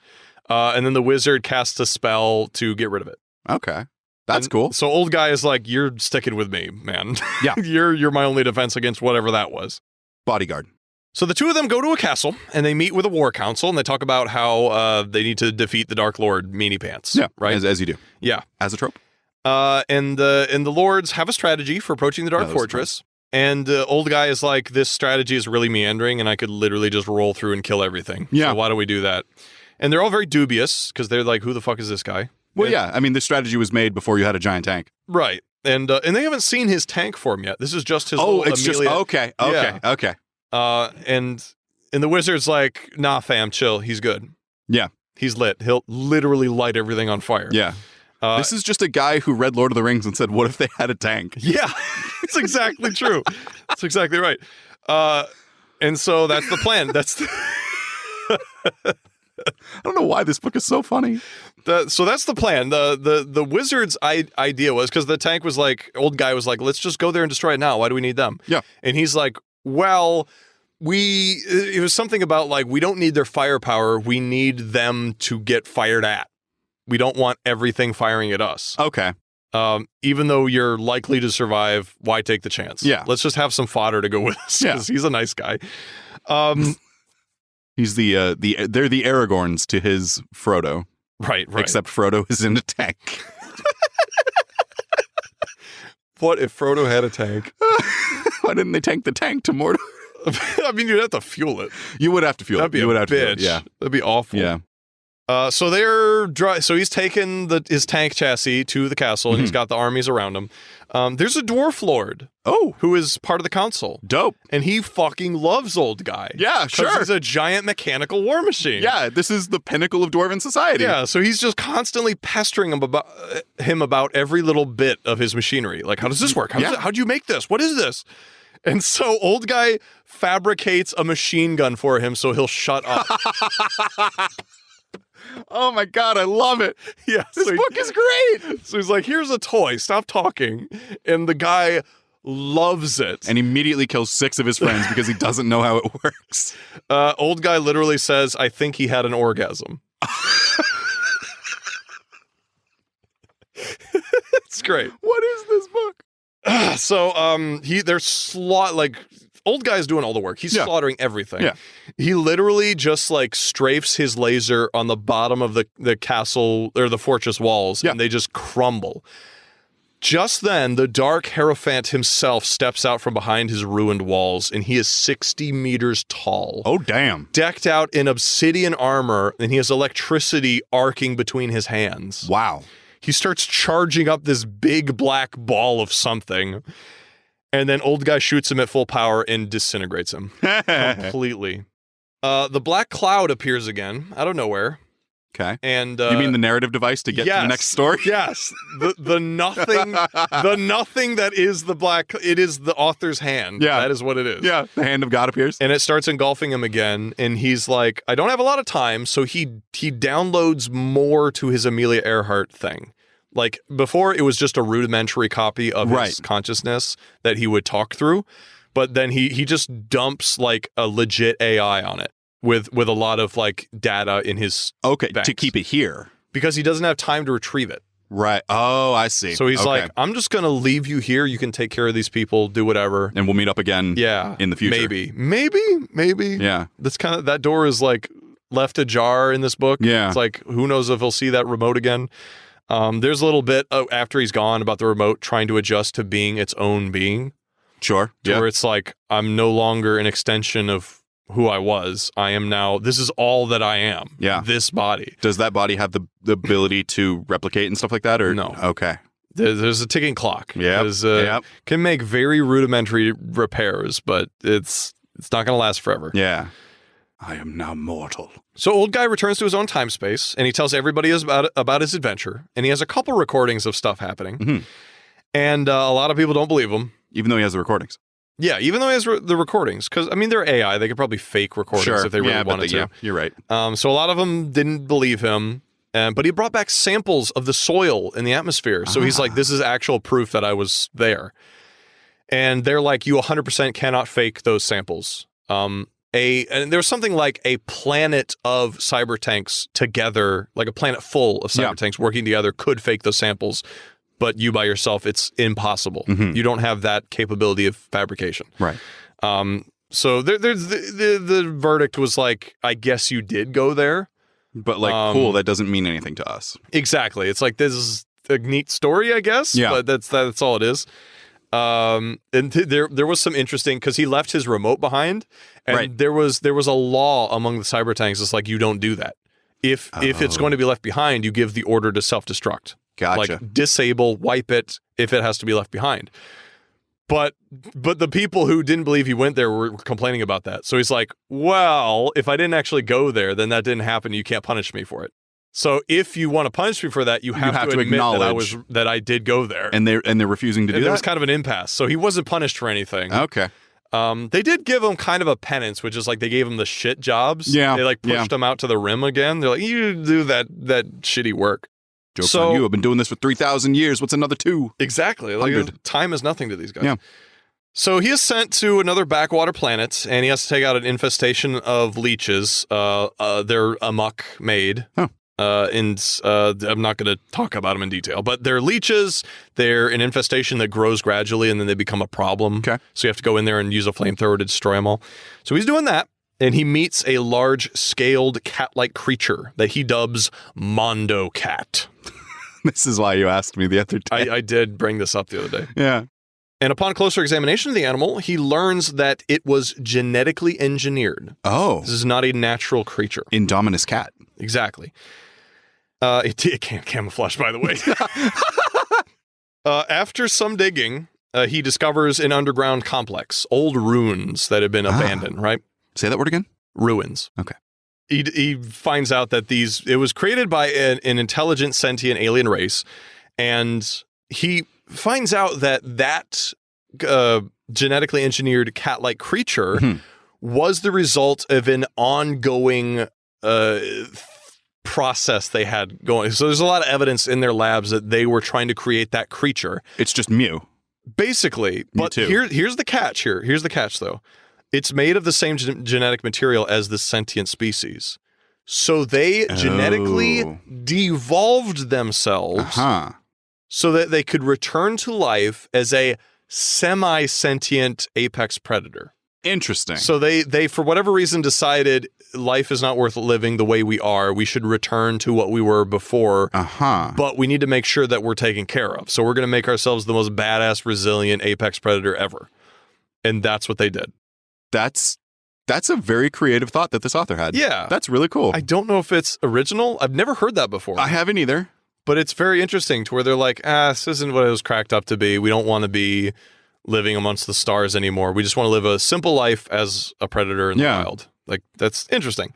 And then the wizard casts a spell to get rid of it. Okay. That's cool. So old guy is like, you're sticking with me, man. Yeah. You're my only defense against whatever that was. Bodyguard. So the two of them go to a castle, and they meet with a war council, and they talk about how they need to defeat the Dark Lord, Meanie Pants. Yeah, right? As you do. Yeah. As a trope. And the lords have a strategy for approaching the Dark Fortress. And old guy is like, this strategy is really meandering, and I could literally just roll through and kill everything. Yeah. So why don't we do that? And they're all very dubious, because they're like, who the fuck is this guy? Well, yeah. I mean, this strategy was made before you had a giant tank. Right. And they haven't seen his tank form yet. This is just his little it's Amelia. just, okay. And the wizard's like, nah, fam, chill. He's good. Yeah. He's lit. He'll literally light everything on fire. Yeah. This is just a guy who read Lord of the Rings and said, what if they had a tank? Yeah, it's exactly true. That's exactly right. And so that's the plan. I don't know why this book is so funny. So that's the plan. The wizard's idea was, because the tank was like, old guy was like, let's just go there and destroy it now. Why do we need them? Yeah. And he's like, well, it was something about like, we don't need their firepower. We need them to get fired at. We don't want everything firing at us. Okay. Even though you're likely to survive, why take the chance? Yeah. Let's just have some fodder to go with us, because he's a nice guy. He's they're the Aragorns to his Frodo. Right. Except Frodo is in a tank. What if Frodo had a tank? Why didn't they tank the tank to Mordor? I mean, you'd have to fuel it. You would have to fuel That'd it. be You would a have to fuel it. bitch. Yeah. That'd be awful. Yeah. So they're so he's taken his tank chassis to the castle, and he's got the armies around him. There's a dwarf lord. Oh, who is part of the council. Dope. And he fucking loves old guy. Yeah, sure. He's a giant mechanical war machine. Yeah, this is the pinnacle of dwarven society. Yeah, so he's just constantly pestering him about every little bit of his machinery. Like, how does this work? How do you make this? What is this? And so old guy fabricates a machine gun for him so he'll shut up. Oh my God, I love it. Yeah, this book is great. So he's like, here's a toy, stop talking. And the guy loves it. And immediately kills 6 of his friends because he doesn't know how it works. Old guy literally says, I think he had an orgasm. It's great. What is this book? Old guy's doing all the work. He's slaughtering everything. Yeah. He literally just like strafes his laser on the bottom of the castle or the fortress walls, and they just crumble. Just then, the dark Hierophant himself steps out from behind his ruined walls, and he is 60 meters tall. Oh, damn. Decked out in obsidian armor, and he has electricity arcing between his hands. Wow. He starts charging up this big black ball of something. And then old guy shoots him at full power and disintegrates him completely. The black cloud appears again out of nowhere. Okay. And you mean the narrative device to get to the next story? Yes. The nothing that is the black, it is the author's hand. Yeah. That is what it is. Yeah. The hand of God appears. And it starts engulfing him again. And he's like, I don't have a lot of time. So he downloads more to his Amelia Earhart thing. Like, before, it was just a rudimentary copy of his consciousness that he would talk through. But then he just dumps, like, a legit AI on it with a lot of, like, data in his banks. To keep it here. Because he doesn't have time to retrieve it. Right. Oh, I see. So he's like, I'm just going to leave you here. You can take care of these people, do whatever. And we'll meet up again in the future. Maybe. Yeah. That's kind of, that door is, like, left ajar in this book. Yeah. It's like, who knows if he'll see that remote again. There's a little bit after he's gone about the remote trying to adjust to being its own being. Sure. Yeah. Where it's like, I'm no longer an extension of who I was. I am now, this is all that I am. Yeah. This body. Does that body have the ability to replicate and stuff like that? Or no. Okay. There's a ticking clock. Yeah. Can make very rudimentary repairs, but it's not going to last forever. Yeah. I am now mortal. So old guy returns to his own time space, and he tells everybody about his adventure, and he has a couple recordings of stuff happening, and a lot of people don't believe him. Even though he has the recordings. Yeah, even though he has the recordings, because, I mean, they're AI. They could probably fake recordings if they really wanted to. Yeah, you're right. So a lot of them didn't believe him, but he brought back samples of the soil in the atmosphere. So he's like, this is actual proof that I was there. And they're like, you 100% cannot fake those samples. And there's something like a planet of cyber tanks together, like a planet full of cyber tanks working together could fake those samples, but you by yourself, it's impossible. Mhm. You don't have that capability of fabrication. Right. So there's the verdict was like, I guess you did go there. But like, cool, that doesn't mean anything to us. Exactly. It's like, this is a neat story, I guess. Yeah. But that's all it is. And there was some interesting, because he left his remote behind, and Right. there was a law among the cyber tanks. It's like, you don't do that. If it's going to be left behind, you give the order to self-destruct. Gotcha. Like, disable, wipe it if it has to be left behind. But the people who didn't believe he went there were complaining about that. So he's like, well, if I didn't actually go there, then that didn't happen. You can't punish me for it. So if you want to punish me for that, you have to admit that I did go there. And they're refusing to do that? There was kind of an impasse. So he wasn't punished for anything. Okay. They did give him kind of a penance, which is like they gave him the shit jobs. Yeah. They like pushed him out to the rim again. They're like, you do that shitty work. Joke's on you. I've been doing this for 3,000 years. What's another 2? Exactly. Like, time is nothing to these guys. Yeah. So he is sent to another backwater planet, and he has to take out an infestation of leeches. They're amok made. Oh. And I'm not going to talk about them in detail, but they're leeches. They're an infestation that grows gradually, and then they become a problem. Okay. So you have to go in there and use a flamethrower to destroy them all. So he's doing that, and he meets a large-scaled cat-like creature that he dubs Mondo Cat. This is why you asked me the other day. I did bring this up the other day. Yeah. And upon closer examination of the animal, he learns that it was genetically engineered. Oh. This is not a natural creature. Indominus cat. Exactly. It can't camouflage, by the way. After some digging, he discovers an underground complex, old ruins that have been abandoned, right? Say that word again? Ruins. Okay. He finds out that it was created by an intelligent, sentient alien race, and he finds out that genetically engineered cat-like creature was the result of an ongoing process they had going. So there's a lot of evidence in their labs that they were trying to create that creature. It's just Mew. Basically. But here's the catch here. Here's the catch, though. It's made of the same genetic material as the sentient species. So they genetically devolved themselves so that they could return to life as a semi-sentient apex predator. Interesting. So they for whatever reason decided life is not worth living the way we are. We should return to what we were before. But we need to make sure that we're taken care of. So we're going to make ourselves the most badass, resilient apex predator ever. And that's what they did. That's a very creative thought that this author had. Yeah. That's really cool. I don't know if it's original. I've never heard that before. I haven't either. But it's very interesting to where they're like, this isn't what it was cracked up to be. We don't want to be living amongst the stars anymore. We just want to live a simple life as a predator in the wild. Like, that's interesting.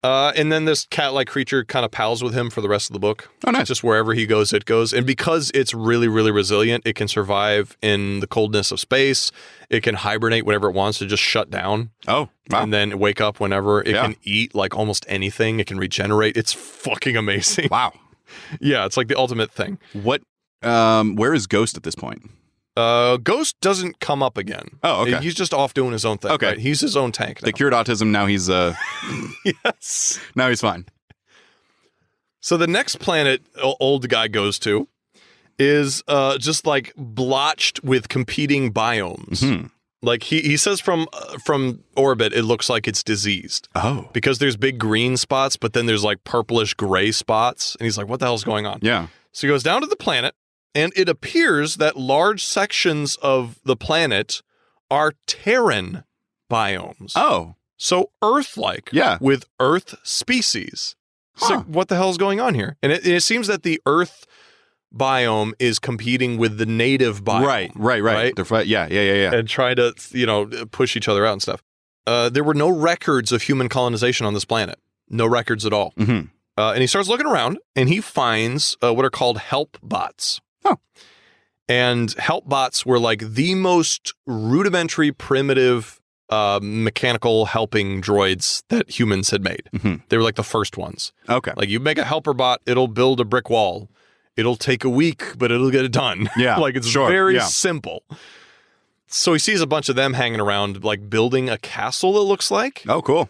And then this cat-like creature kind of pals with him for the rest of the book. Oh, nice. Just wherever he goes, it goes. And because it's really, really resilient, it can survive in the coldness of space. It can hibernate whenever it wants to just shut down. Oh, wow. And then wake up whenever. It can eat like almost anything. It can regenerate. It's fucking amazing. Wow. Yeah, it's like the ultimate thing. Where is Ghost at this point? Ghost doesn't come up again. Oh, okay. He's just off doing his own thing. Okay. Right? He's his own tank now. They cured autism. Now he's Yes. Now he's fine. So the next planet Old Guy goes to is just like blotched with competing biomes. Like he says from orbit, it looks like it's diseased. Oh. Because there's big green spots, but then there's like purplish gray spots. And he's like, what the hell's going on? Yeah. So he goes down to the planet, and it appears that large sections of the planet are Terran biomes. Oh. So Earth-like. Yeah. With Earth species. So what the hell's going on here? And it seems that the Earth biome is competing with the native biome. Right. They're yeah. And trying to, push each other out and stuff. There were no records of human colonization on this planet. No records at all. And he starts looking around, and he finds what are called help bots. Oh. And help bots were like the most rudimentary, primitive mechanical helping droids that humans had made. They were like the first ones. Okay. Like, you make a helper bot, it'll build a brick wall. It'll take a week, but it'll get it done. Yeah. Like, it's very simple. So he sees a bunch of them hanging around, like building a castle, it looks like. Oh, cool.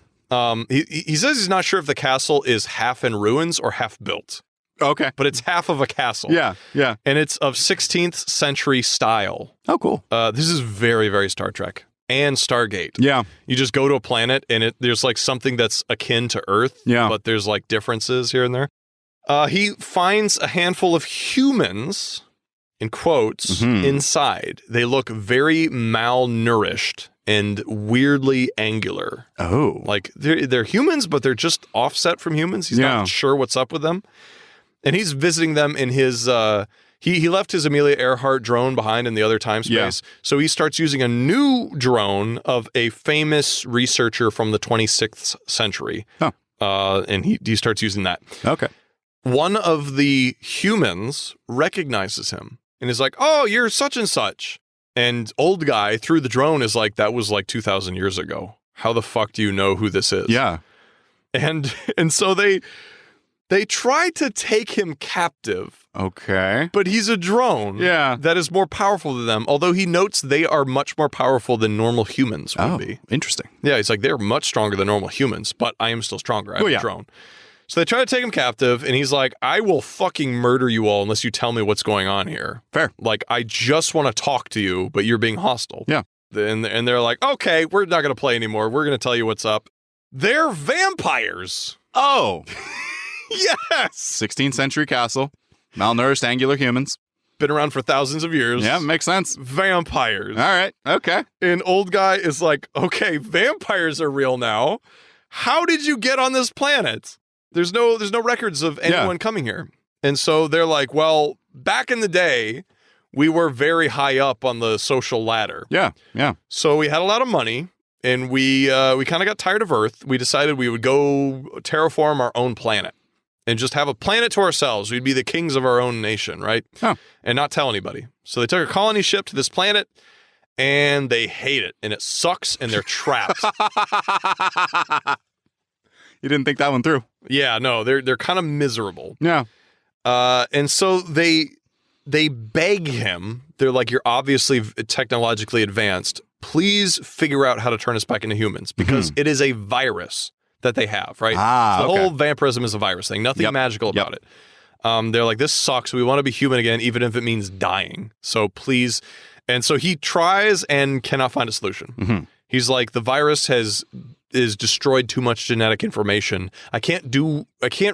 He says he's not sure if the castle is half in ruins or half built. Okay. but it's half of a castle. Yeah. Yeah. And it's of 16th century style. Oh, cool. This is very, very Star Trek and Stargate. Yeah. You just go to a planet and there's like something that's akin to Earth, but there's like differences here and there. He finds a handful of humans, in quotes, inside. They look very malnourished and weirdly angular. Oh. Like they're humans, but they're just offset from humans. He's not sure what's up with them. And he's visiting them in his he left his Amelia Earhart drone behind in the other time space. So he starts using a new drone of a famous researcher from the 26th century. And he starts using that. Okay. One of the humans recognizes him and is like, "Oh, you're such and such." And old guy through the drone is like, "That was like 2,000 years ago. How the fuck do you know who this is?" Yeah. And so they try to take him captive. Okay. But he's a drone that is more powerful than them, although he notes they are much more powerful than normal humans would be. Interesting. Yeah, he's like, they're much stronger than normal humans, but I am still stronger. I'm a drone. So they try to take him captive, and he's like, "I will fucking murder you all unless you tell me what's going on here." Fair. Like, I just want to talk to you, but you're being hostile. Yeah. And they're like, "Okay, we're not going to play anymore. We're going to tell you what's up." They're vampires. Oh. Yes. 16th century castle. Malnourished angular humans. Been around for thousands of years. Yeah, makes sense. Vampires. All right. Okay. And old guy is like, "Okay, vampires are real now. How did you get on this planet? There's no records of anyone coming here." And so they're like, "Well, back in the day, we were very high up on the social ladder. Yeah. Yeah. So we had a lot of money, and we kind of got tired of Earth. We decided we would go terraform our own planet and just have a planet to ourselves. We'd be the kings of our own nation, right? Oh. And not tell anybody." So they took a colony ship to this planet, and they hate it, and it sucks, and they're trapped. You didn't think that one through. Yeah, no, they're kind of miserable. Yeah. And so they beg him. They're like, "You're obviously technologically advanced. Please figure out how to turn us back into humans, because it is a virus that they have, right?" So the whole vampirism is a virus thing. Nothing magical about it. They're like, "This sucks. We want to be human again, even if it means dying. So please." And so he tries and cannot find a solution. He's like, "The virus is destroyed too much genetic information. I can't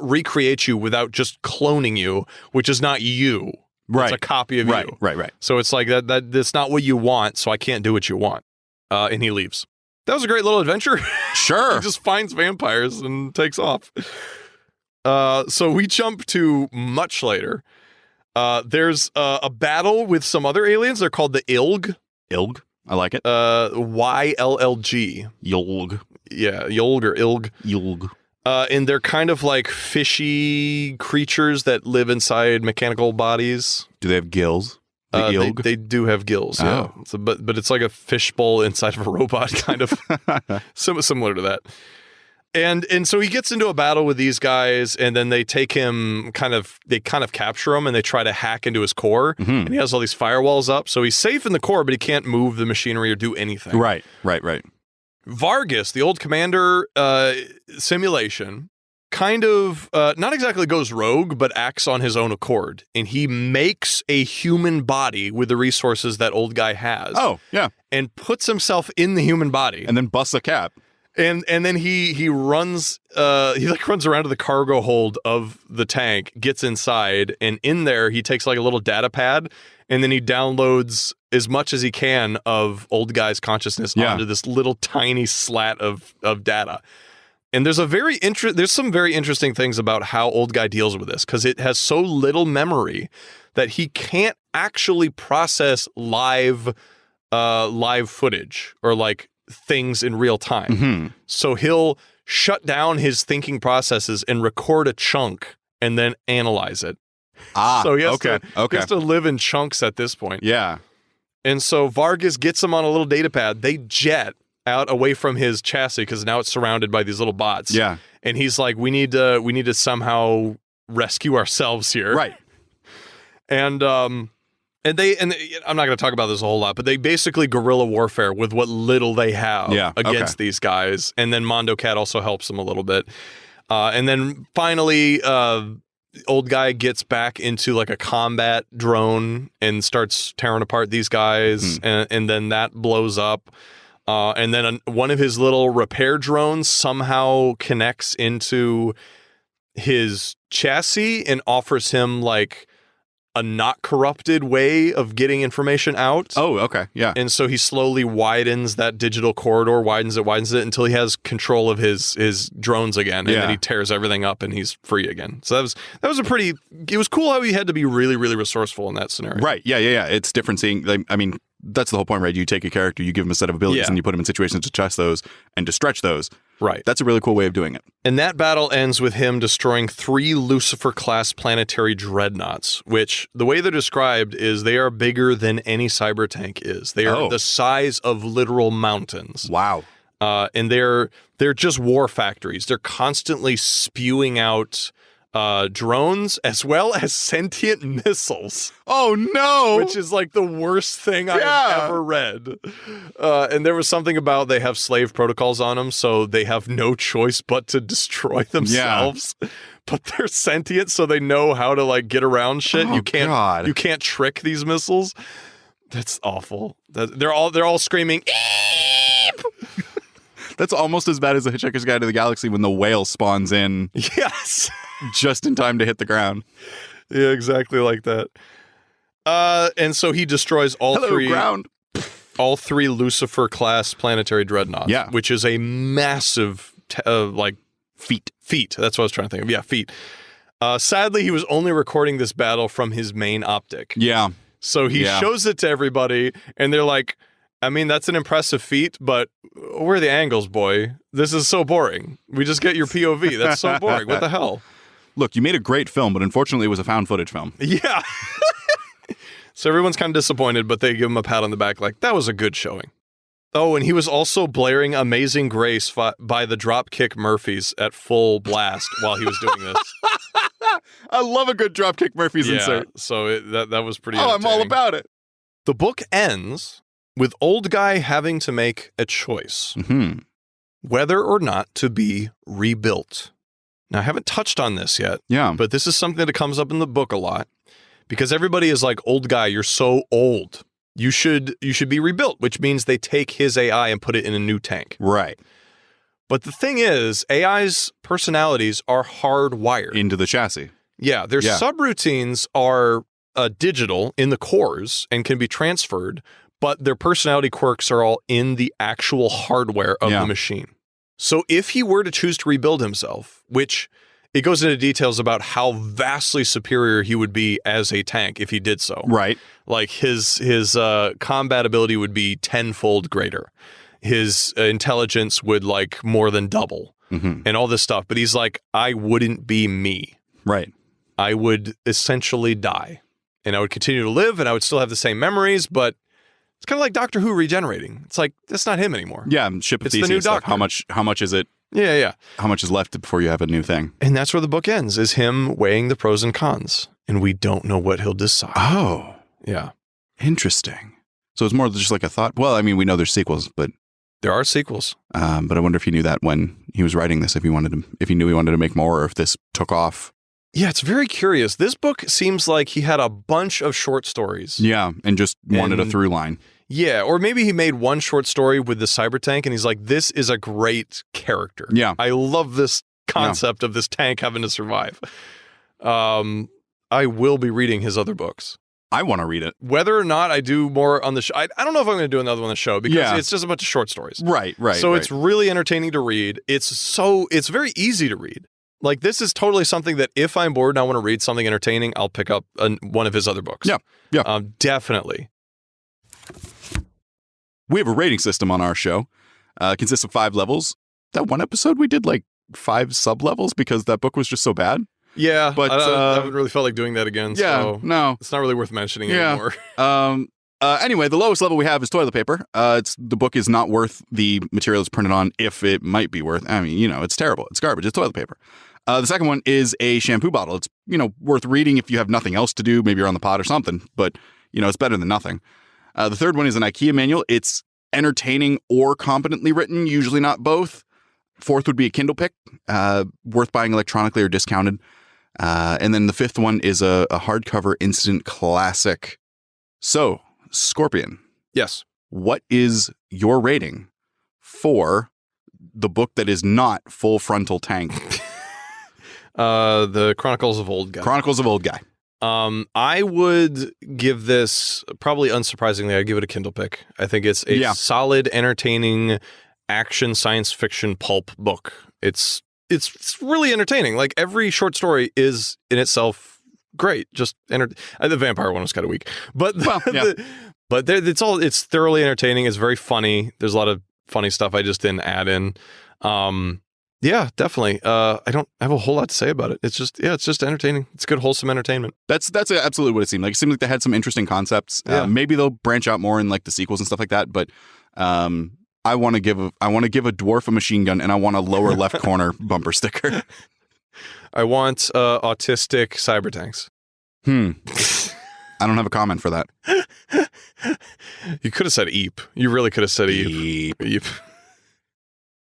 recreate you without just cloning you, which is not you. Right. It's a copy of you." Right. So it's like that's not what you want, so I can't do what you want. And he leaves. That was a great little adventure. Sure. He just finds vampires and takes off. So we jump to much later. There's a battle with some other aliens. They're called the Ilg. Ilg. I like it. YLLG. Yolg. Yeah, Yolg or Ilg. Yolg. And they're kind of like fishy creatures that live inside mechanical bodies. Do they have gills? They do have gills, yeah. So, but it's like a fishbowl inside of a robot, kind of similar to that. And so he gets into a battle with these guys, and then they take him, they capture him, and they try to hack into his core. And he has all these firewalls up, so he's safe in the core, but he can't move the machinery or do anything. Right. Vargas, the old commander simulation, kind of not exactly goes rogue, but acts on his own accord, and he makes a human body with the resources that old guy has. Oh, yeah. And puts himself in the human body, and then busts a cap. And then he runs runs around to the cargo hold of the tank, gets inside, and in there he takes like a little data pad, and then he downloads as much as he can of old guy's consciousness onto this little tiny slat of data. And there's some very interesting things about how old guy deals with this, because it has so little memory that he can't actually process live footage or like things in real time. So he'll shut down his thinking processes and record a chunk and then analyze it. So he has to live in chunks at this point. Yeah. And so Vargas gets him on a little data pad. They jet out away from his chassis because now it's surrounded by these little bots. Yeah. And he's like, we need to somehow rescue ourselves here. Right. And I'm not going to talk about this a whole lot, but they basically guerrilla warfare with what little they have against these guys. And then Mondo Cat also helps them a little bit. And then finally, Old Guy gets back into like a combat drone and starts tearing apart these guys, and then that blows up. And then one of his little repair drones somehow connects into his chassis and offers him like a not corrupted way of getting information out. Oh, okay. Yeah. And so he slowly widens that digital corridor, widens it until he has control of his drones again. And then he tears everything up and he's free again. So that was it was cool how he had to be really, really resourceful in that scenario. Right. Yeah. It's different seeing, like, I mean, that's the whole point, right? You take a character, you give him a set of abilities, and you put him in situations to test those and to stretch those. Right. That's a really cool way of doing it. And that battle ends with him destroying 3 Lucifer-class planetary dreadnoughts, which the way they're described is they are bigger than any cyber tank is. They are the size of literal mountains. Wow. And they're just war factories. They're constantly spewing out drones as well as sentient missiles. Oh no! Which is like the worst thing I've ever read. And there was something about they have slave protocols on them, so they have no choice but to destroy themselves. Yeah. But they're sentient, so they know how to like get around shit. Oh, you can't trick these missiles. That's awful. They're all screaming. Eep! That's almost as bad as the Hitchhiker's Guide to the Galaxy when the whale spawns in. Yes. Just in time to hit the ground. Yeah, exactly like that. And so he destroys all three Lucifer-class planetary dreadnoughts. Yeah. Which is a massive, feat. That's what I was trying to think of. Yeah, feat. Sadly, he was only recording this battle from his main optic. Yeah. So he shows it to everybody, and they're like, I mean, that's an impressive feat, but where are the angles, boy? This is so boring. We just get your POV. That's so boring. What the hell? Look, you made a great film, but unfortunately it was a found footage film. Yeah. So everyone's kind of disappointed, but they give him a pat on the back like, that was a good showing. Oh, and he was also blaring Amazing Grace by the Dropkick Murphys at full blast while he was doing this. I love a good Dropkick Murphys insert. So that was pretty I'm all about it. The book ends with Old Guy having to make a choice. Mm-hmm. Whether or not to be rebuilt. Now, I haven't touched on this yet. Yeah. But this is something that comes up in the book a lot. Because everybody is like, Old Guy, you're so old. You should be rebuilt, which means they take his AI and put it in a new tank. Right. But the thing is, AI's personalities are hardwired. Into the chassis. Yeah, their subroutines are digital in the cores and can be transferred, but their personality quirks are all in the actual hardware of the machine. So if he were to choose to rebuild himself, which it goes into details about how vastly superior he would be as a tank if he did so. Right. Like his combat ability would be tenfold greater. His intelligence would like more than double and all this stuff. But he's like, I wouldn't be me. Right. I would essentially die and I would continue to live and I would still have the same memories, but it's kind of like Doctor Who regenerating. It's like, that's not him anymore. Yeah, Ship of Theseus. The new Doctor. How much is it? Yeah. How much is left before you have a new thing? And that's where the book ends, is him weighing the pros and cons. And we don't know what he'll decide. Oh. Yeah. Interesting. So it's more just like a thought. Well, I mean, we know there's sequels, but there are sequels. But I wonder if he knew that when he was writing this, if he knew he wanted to make more, or if this took off. Yeah, it's very curious. This book seems like he had a bunch of short stories. Yeah, and just wanted a through line. Yeah, or maybe he made one short story with the cyber tank and he's like, this is a great character. Yeah. I love this concept of this tank having to survive. I will be reading his other books. I want to read it. Whether or not I do more on the show, I don't know if I'm going to do another one on the show because it's just a bunch of short stories. Right. So it's really entertaining to read. It's very easy to read. Like, this is totally something that if I'm bored and I want to read something entertaining, I'll pick up one of his other books. Yeah. Definitely. We have a rating system on our show. It consists of 5 levels. That one episode we did like 5 sub-levels because that book was just so bad. Yeah, but I haven't really felt like doing that again. Yeah, so no. It's not really worth mentioning anymore. Anyway, the lowest level we have is toilet paper. The book is not worth the material it's printed on if it might be worth. I mean, it's terrible. It's garbage. It's toilet paper. The second one is a shampoo bottle. It's, worth reading if you have nothing else to do. Maybe you're on the pod or something, but, it's better than nothing. The third one is an IKEA manual. It's entertaining or competently written, usually not both. Fourth would be a Kindle pick, worth buying electronically or discounted. And then the fifth one is a hardcover instant classic. So, Scorpion. Yes. What is your rating for the book that is not Full Frontal Tank? The Chronicles of Old Guy. Chronicles of Old Guy. I would give this, probably unsurprisingly, I'd give it a Kindle pick. I think it's a solid, entertaining action science fiction pulp book. It's really entertaining. Like, every short story is in itself great. Just the vampire one was kind of weak, but it's thoroughly entertaining. It's very funny. There's a lot of funny stuff I just didn't add in. Yeah, definitely. I don't have a whole lot to say about it. It's just entertaining. It's good, wholesome entertainment. That's absolutely what it seemed like. It seemed like they had some interesting concepts. Maybe they'll branch out more in like the sequels and stuff like that. But I want to give a dwarf a machine gun, and I want a lower left corner bumper sticker. I want autistic cyber tanks. I don't have a comment for that. You could have said Eep. You really could have said Eep. Eep.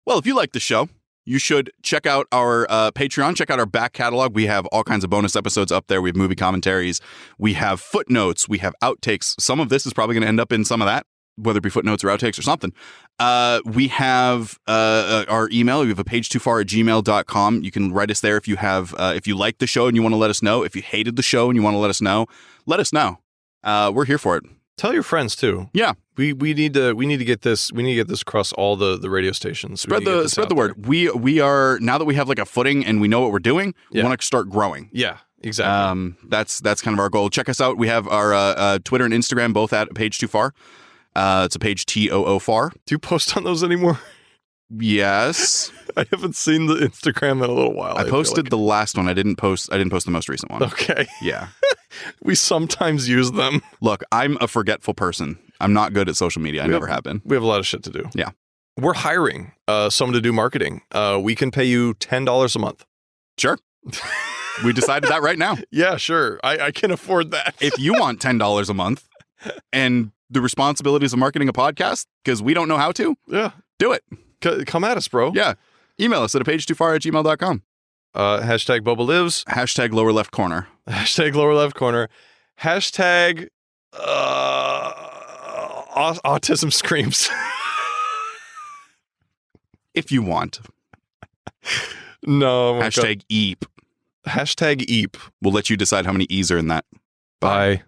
Well, if you like the show, you should check out our Patreon, check out our back catalog. We have all kinds of bonus episodes up there. We have movie commentaries. We have footnotes. We have outtakes. Some of this is probably going to end up in some of that, whether it be footnotes or outtakes or something. We have our email. We have a page2far@gmail.com. You can write us there if you have if you like the show and you want to let us know. If you hated the show and you want to let us know. We're here for it. Tell your friends too. Yeah. We need to get this across all the radio stations. Spread the word. We are, now that we have like a footing and we know what we're doing, we want to start growing. Yeah, exactly. That's kind of our goal. Check us out. We have our Twitter and Instagram both at page2far. It's a page TOO-FAR. Do you post on those anymore? Yes. I haven't seen the Instagram in a little while. I posted the last one. I didn't post the most recent one. Okay. Yeah. We sometimes use them. Look, I'm a forgetful person. I'm not good at social media. I never have been. We have a lot of shit to do. Yeah. We're hiring someone to do marketing. We can pay you $10 a month. Sure. We decided that right now. Yeah, sure. I can afford that. If you want $10 a month and the responsibilities of marketing a podcast, because we don't know how to, do it. Come at us, bro. Yeah. Email us at page2far@gmail.com. Hashtag Boba Lives. Hashtag lower left corner. Hashtag lower left corner. Hashtag autism screams. If you want. No. Hashtag Eep. Hashtag Eep. We'll let you decide how many E's are in that. Bye.